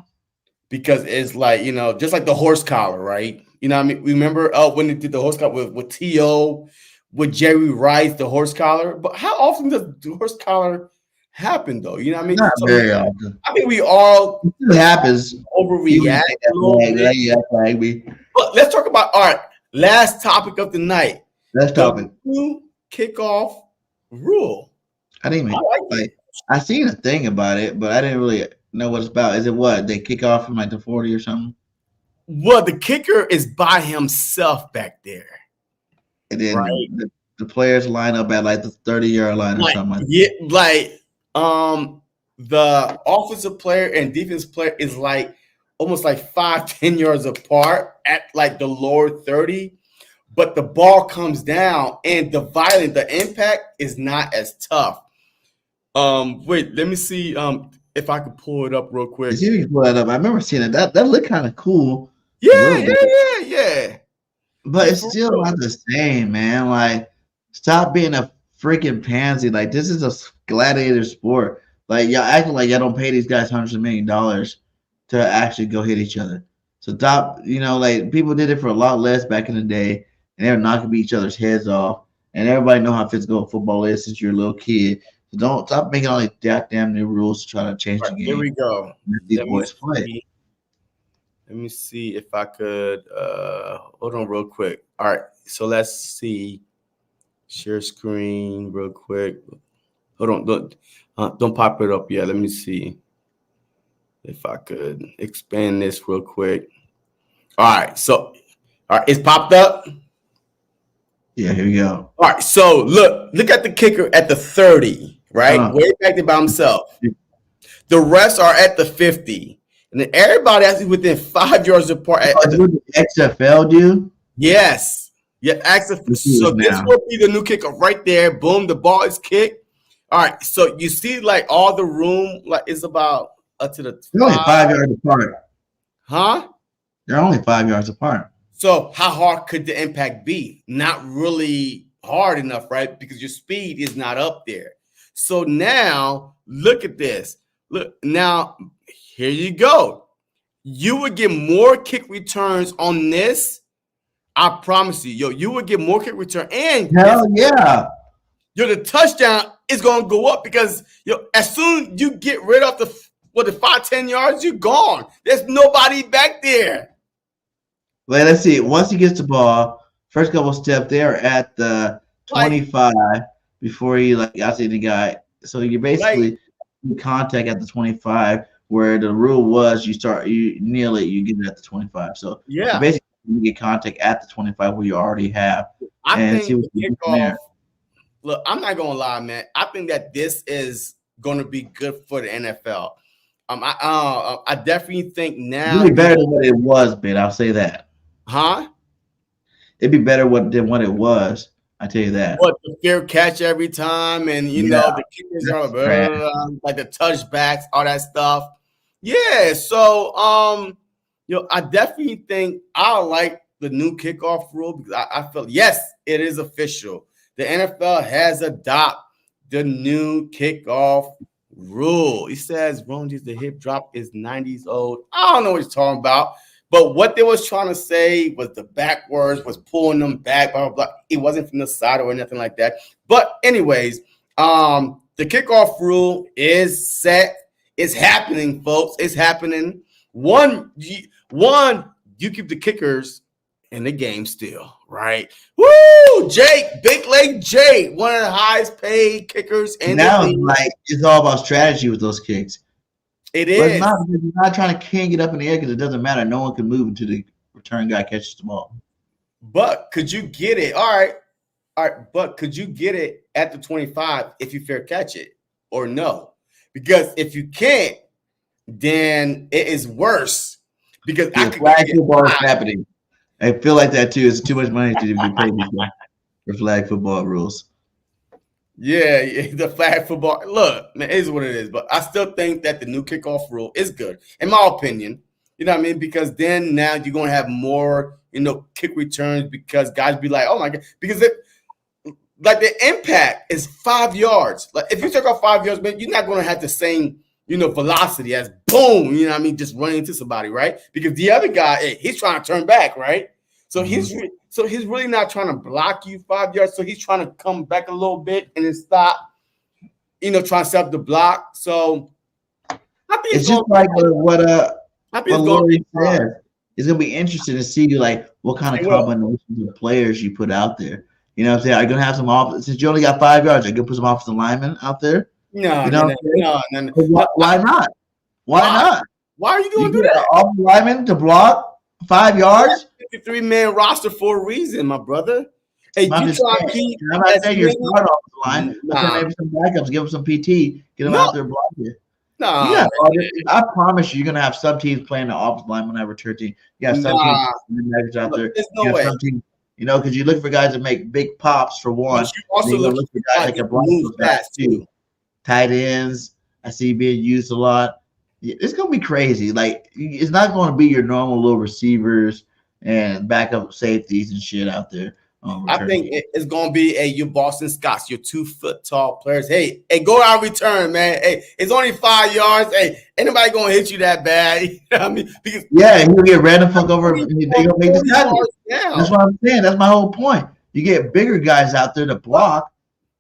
because it's like just like the horse collar, right? You know what I mean? Remember when they did the horse collar with T.O., with Jerry Rice, the horse collar? But how often does the horse collar happen, though? You know what I mean? not very often. I think we all it happens. Overreact a little bit. But let's talk about last topic of the night. Last topic. New kickoff rule. I didn't even I seen a thing about it, but I didn't really know what it's about. Is it what they kick off from like the 40 or something? Well, the kicker is by himself back there. And then the players line up at like the 30-yard line or something. The offensive player and defense player is almost 5-10 yards apart at the lower 30, but the ball comes down and the impact is not as tough. Wait, let me see if I could pull it up real quick. See if you can pull that up. I remember seeing it. That looked kind of cool. Yeah. But it's still not the same, man. Stop being a freaking pansy. This is a gladiator sport. Y'all acting like y'all don't pay these guys hundreds of $millions to actually go hit each other. So stop, people did it for a lot less back in the day, and they were knocking each other's heads off. And everybody know how physical football is since you're a little kid. So don't stop making all these goddamn new rules to try to change the game. Here we go. These boys play. Let me see if I could hold on real quick. All right, so let's see. Share screen real quick. Hold on, don't pop it up yet. Let me see if I could expand this real quick. All right, it's popped up. Yeah, here we go. All right, so look at the kicker at the 30, right? Way back there by himself. The rest are at the 50. And then everybody actually within 5 yards apart. The XFL, dude? Yes. Yeah, XFL. So this will be the new kicker right there. Boom, the ball is kicked. All right, so you see all the room is about to the They're only 5 yards apart. Huh? They're only 5 yards apart. So how hard could the impact be? Not really hard enough, right? Because your speed is not up there. So now look at this. Look, now here you go. You would get more kick returns on this. I promise you, you would get more kick return. And hell yeah. The touchdown is gonna go up because as soon as you get rid of the 5-10 yards, you're gone. There's nobody back there. Well, let's see. Once he gets the ball, first couple steps, they're at the 25 before he got to the guy. So you basically contact at the 25, where the rule was you kneel it, you get it at the 25. So basically you get contact at the 25 where you already have. I think kickoff. Look, I'm not gonna lie, man. I think that this is gonna be good for the NFL. I definitely think now it'd be better than what it was, Ben. I'll say that. Huh? It'd be better than what it was. I tell you that. What, the fair catch every time, and the kickers are like the touchbacks, all that stuff. Yeah. So I definitely think I like the new kickoff rule because I feel it is official. The NFL has adopted the new kickoff rule. He says Ronji's the hip drop is 90s old. I don't know what he's talking about. But what they was trying to say was the backwards was pulling them back, blah, blah, blah. It wasn't from the side or anything like that. But anyways, the kickoff rule is set. It's happening, folks. It's happening. One, you keep the kickers in the game still, right? Woo! Jake, Big Leg Jake, one of the highest paid kickers in now the league. Like it's all about strategy with those kicks. It But is. it's not, you're not trying to king it up in the air because it doesn't matter. No one can move until the return guy catches the ball. But could you get it? All right. But could you get it at the 25 if you fair catch it or no? Because if you can't, then it is worse. Because I could flag football is happening. I feel like that too. It's too much money to be paid for flag football rules. Yeah, the flag football. Look, man, it is what it is. But I still think that the new kickoff rule is good, in my opinion. You know what I mean? Because then now you're going to have more, kick returns because guys be like, oh, my God. Because the impact is 5 yards. Like, if you take off 5 yards, man, you're not going to have the same, velocity as boom, just running into somebody, right? Because the other guy, he's trying to turn back, right? So he's really not trying to block you 5 yards. So he's trying to come back a little bit and then stop, trying to set up the block. So I think it's just like what Lori said. It's gonna be interesting to see what kind of combinations of players you put out there. You know what I'm saying? Are you gonna have some since you only got 5 yards, are you gonna put some offensive linemen out there? No. Why not? Why not? Why are you going to do that? Offensive linemen to block 5 yards? 53-man roster for a reason, my brother. Hey, I'm not saying you're start off the line. Maybe some backups, give them some PT, get them out there blocking. No, I promise you're gonna have some teams playing the offensive line when I return team. You got some teams out there. There's no way. Some teams, because you look for guys that make big pops for one. But you also look for guys that can move fast too. Tight ends, I see being used a lot. It's gonna be crazy. It's not going to be your normal little receivers and backup safeties and shit out there. I think it's going to be your Boston Scots, your 2 foot tall players. Hey, go out return, man. Hey, it's only 5 yards. Hey, ain't nobody going to hit you that bad. You know what I mean? Because he'll get random fuck over. They gonna make the tackle. That's what I'm saying. That's my whole point. You get bigger guys out there to block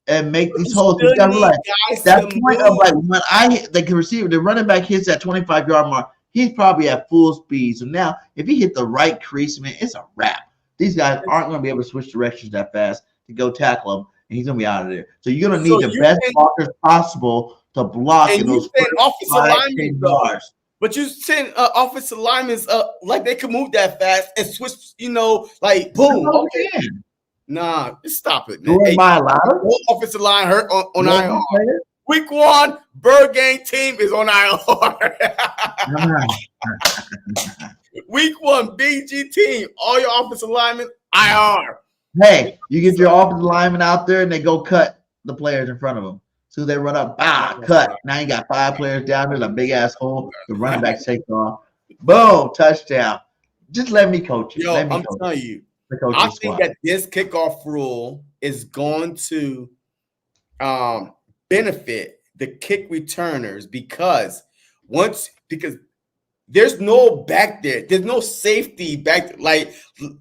and make these holes. You gotta realize that point of when I hit the receiver, the running back hits that 25-yard mark, he's probably at full speed. So now, if he hit the right crease, man, it's a wrap. These guys aren't going to be able to switch directions that fast to go tackle him, and he's going to be out of there. So you're going to need the best blockers possible to block in those offensive linemen yards. But you send offensive linemen like they can move that fast and switch, boom. Okay. Nah, just stop it, man. Hey, offensive line hurt on IR. Week 1, BIRDGANG team is on IR. Week 1, BG team, all your offensive linemen, IR. Hey, you get your offensive linemen out there and they go cut the players in front of them. So they run up, cut. Now you got 5 players down there, a big ass hole. The running back takes off. Boom, touchdown. Just let me coach you. I'm telling you, I think that this kickoff rule is going to benefit the kick returners because there's no back there. There's no safety back there.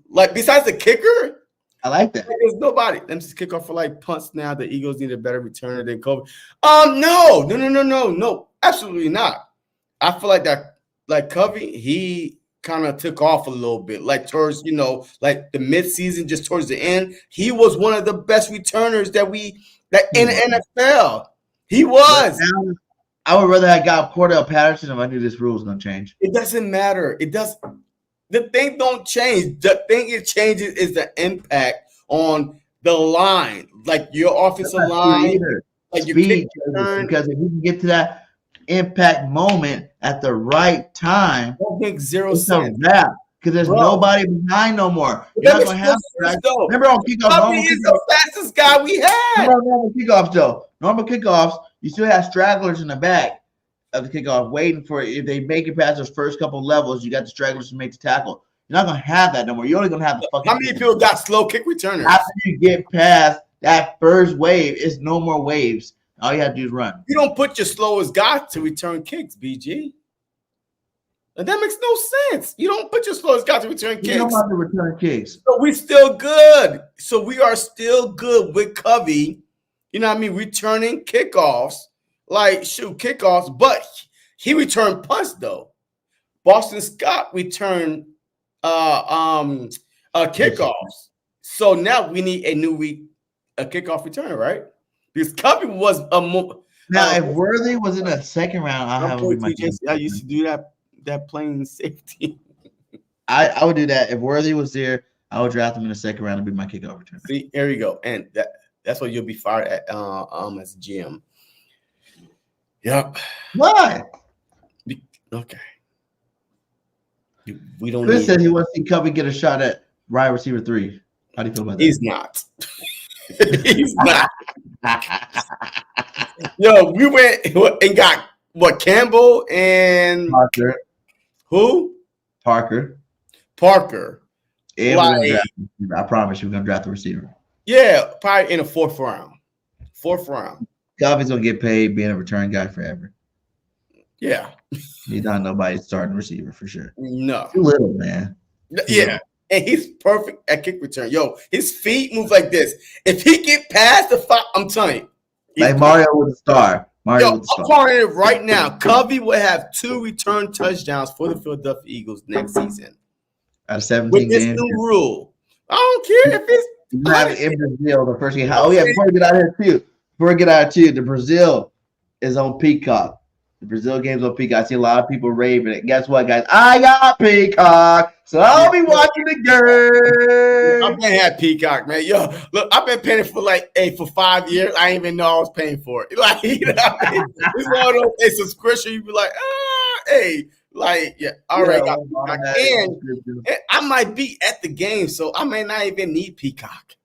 Like besides the kicker. I like that. There's nobody. Let me just kick off for punts now. The Eagles need a better returner than Kobe. No. Absolutely not. I feel like that, Covey, he kind of took off a little bit, towards, the midseason, just towards the end. He was one of the best returners that in the NFL. He was. I would rather have got Cordell Patterson if I knew this rule was going to change. It doesn't matter. It does. The thing don't change. The thing it changes is the impact on the line, your offensive line, your speed. Because if you can get to that impact moment at the right time, don't make zero sense. Because there's nobody behind no more. You're not going to have remember on kickoffs. He's the fastest guy we had. Normal kickoffs, though. Normal kickoffs, you still have stragglers in the back of the kickoff waiting for it. If they make it past those first couple of levels, you got the stragglers to make the tackle. You're not going to have that no more. You're only going to have the fucking. How many people got slow kick returners? After you get past that first wave, it's no more waves All you have to do is run. You don't put your slowest guy to return kicks, BG. And that makes no sense. You don't put your slowest guy to return kicks. You don't have to return kicks. So we still good. So we are still good with Covey. You know what I mean? Returning kickoffs. Like, shoot, kickoffs. But he returned punts, though. Boston Scott returned kickoffs. So now we need a new a kickoff return, right? Because Covey was a now if Worthy was in the second round, I'll have him be my I used to do that playing safety. I would do that. If Worthy was there, I would draft him in the second round and be my kickoff return. See, there you go. And that's what you'll be fired at as GM. Yep. Why? Okay. We don't. Chris said he wants to see Covey get a shot at wide receiver 3. How do you feel about that? He's not. He's not. Yo, we went and got what, Campbell and Parker. Who? Parker. And like, I promise you, we're gonna draft the receiver. Yeah, probably in the 4th round. Covey's gonna get paid being a return guy forever. Yeah. He's not nobody's starting receiver for sure. No. Too little, man. Yeah. And he's perfect at kick return. Yo, his feet move like this. If he get past the 5, I'm telling you. Like Mario with a star. I'm calling it right now. Covey will have 2 return touchdowns for the Philadelphia Eagles next season. Out of 17 with this games. new rule. I don't care if it's in Brazil the first game. Oh yeah, before we get out of here too. The Brazil is on Peacock. The Brazil game's on Peacock. I see a lot of people raving it. Guess what, guys? I got Peacock, so I'll be watching the game. I've been had Peacock, man. Yo, look, I've been paying for for 5 years. I didn't even know I was paying for it. Like, you know, it's one of those subscription. You be like, hey, like, yeah, all right, got Peacock. And I might be at the game, so I may not even need Peacock.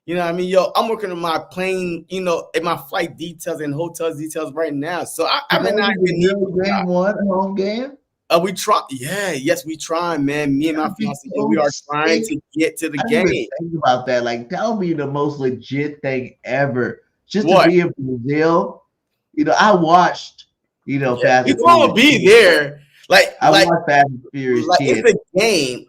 You know what I mean? Yo, I'm working on my plane, in my flight details and hotels details right now. So I may not even need game 1 home game. We try. Yeah, yes, we trying, man. Me and my fiance, we are trying to get to the game. Think about that. Like, that would be the most legit thing ever. Just to be in Brazil. I watched, Fast. You're gonna be there. I watched Fast and Furious. It's a game.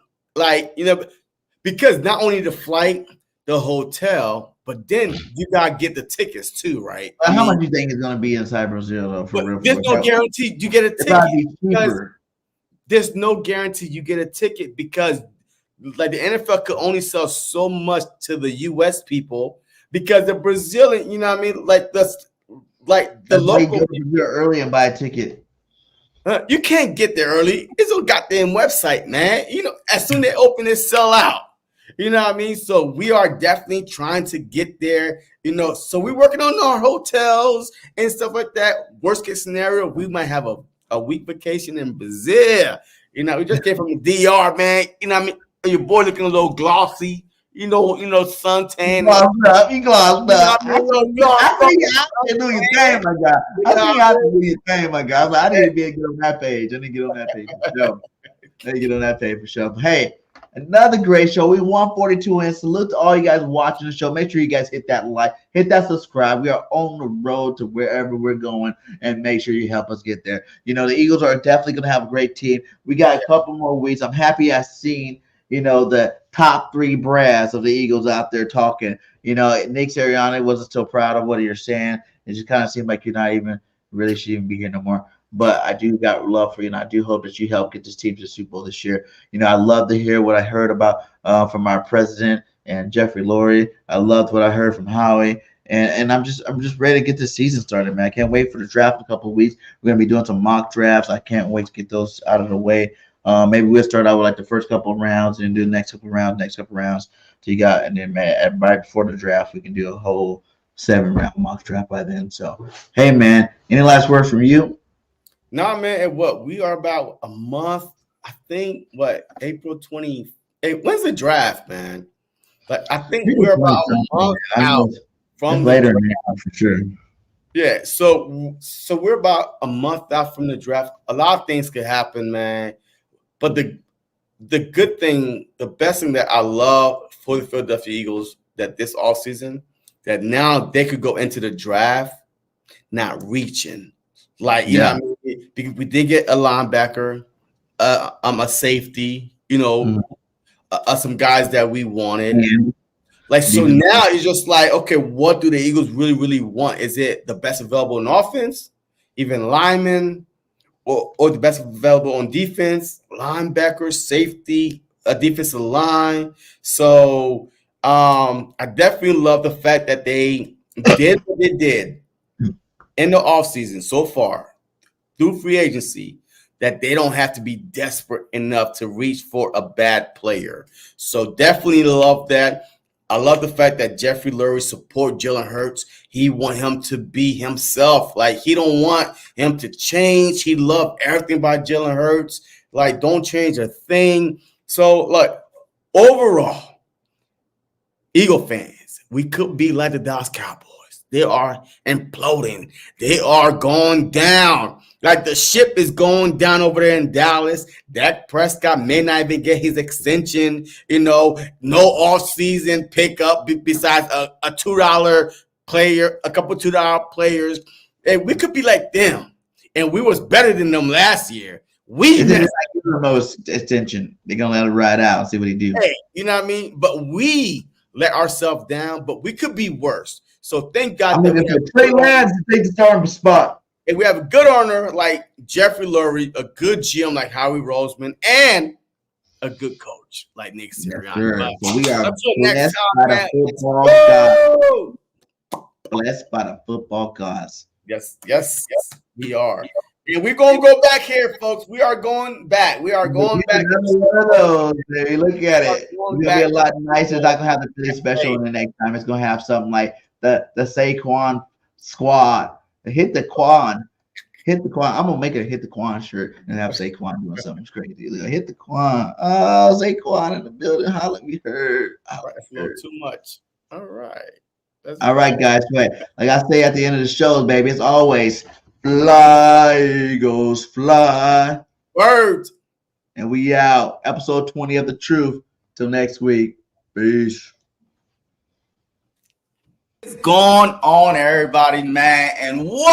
Because not only the flight, the hotel, but then you gotta get the tickets too, right? How much do you think is gonna be inside Brazil though? For real, there's no guarantee you get a ticket. There's no guarantee you get a ticket because the NFL could only sell so much to the U.S. people because the Brazilian, you know what I mean? The local people early and buy a ticket. You can't get there early. It's a goddamn website, man. As soon as they open it, sell out. You know what I mean? So we are definitely trying to get there, So we're working on our hotels and stuff like that. Worst case scenario, we might have a week vacation in Brazil. We just came from the DR, man. You know what I mean? Your boy looking a little glossy. Suntan. He glossed up. I think you do your thing, my guy. I think you do your thing, my guy. I need to be able to get on that page. I need to get on that page for sure. But hey, another great show. We 142 in. Salute to all you guys watching the show. Make sure you guys hit that like, hit that subscribe. We are on the road to wherever we're going, and make sure you help us get there. The Eagles are definitely going to have a great team. We got a couple more weeks. I'm happy I've seen, the top 3 brass of the Eagles out there talking. Nick Sirianni wasn't so proud of what you're saying. It just kind of seemed like you're not even really should even be here no more. But I do got love for you, and I do hope that you help get this team to the Super Bowl this year. I love to hear what I heard about from our president and Jeffrey Lurie. I loved what I heard from Howie, and I'm just ready to get this season started, man. I can't wait for the draft in a couple of weeks. We're gonna be doing some mock drafts. I can't wait to get those out of the way. Maybe we'll start out with the first couple of rounds and do the next couple of rounds. So you got, and then right before the draft, we can do a whole 7-round mock draft by then. So, hey, man, any last words from you? Nah, man, and we are about a month, I think, April 20. Hey, when's the draft, man? I think we're about a month out from later now for sure. Yeah, so we're about a month out from the draft. A lot of things could happen, man. But the good thing, the best thing that I love for the Philadelphia Eagles that this offseason, that now they could go into the draft not reaching. Like, you know what I mean? Because we did get a linebacker, a safety, you know, some guys that we wanted. Like, so now it's just like, okay, what do the Eagles really, really want? Is it the best available in offense, even linemen, or the best available on defense, linebacker, safety, a defensive line? So I definitely love the fact that they did what they did in the offseason so far through free agency, that they don't have to be desperate enough to reach for a bad player. So definitely love that. I love the fact that Jeffrey Lurie support Jalen Hurts. He want him to be himself. Like, he don't want him to change. He loved everything about Jalen Hurts. Like, don't change a thing. So, look, overall, Eagle fans, we could be like the Dallas Cowboys. They are imploding. They are going down. Like, the ship is going down over there in Dallas. Dak Prescott may not even get his extension. You know, no off-season pickup besides a $2 player, a couple $2 players. And we could be like them. And we was better than them last year. We like most extension. They're gonna let it ride out and see what he do. Hey, you know what I mean? But we let ourselves down, but we could be worse. So thank God that we have Trey Lance to take the starting spot. And we have a good owner like Jeffrey Lurie, a good GM like Howie Roseman, and a good coach like Nick Sirianni. Sure. So we are blessed by the football gods. Blessed by the football gods. Yes, we are. And we're going to go back here, folks. We are going back. We are going back. One of those, baby. Look at it. It's going to be a lot nicer. It's not going to have the play special in the next time. It's going to have something like the Saquon squad. Hit the Quan. Hit the Quan. I'm going to make it a Hit the Quan shirt and have Saquon doing something crazy. Hit the Quan. Oh, Saquon in the building. Holla, we heard. That's a little too much. All right. All right, guys. Like I say at the end of the show, baby, it's always fly, Eagles, fly. Words. And we out. Episode 20 of The Truth. Till next week. Peace. What's going on, everybody, man? And what?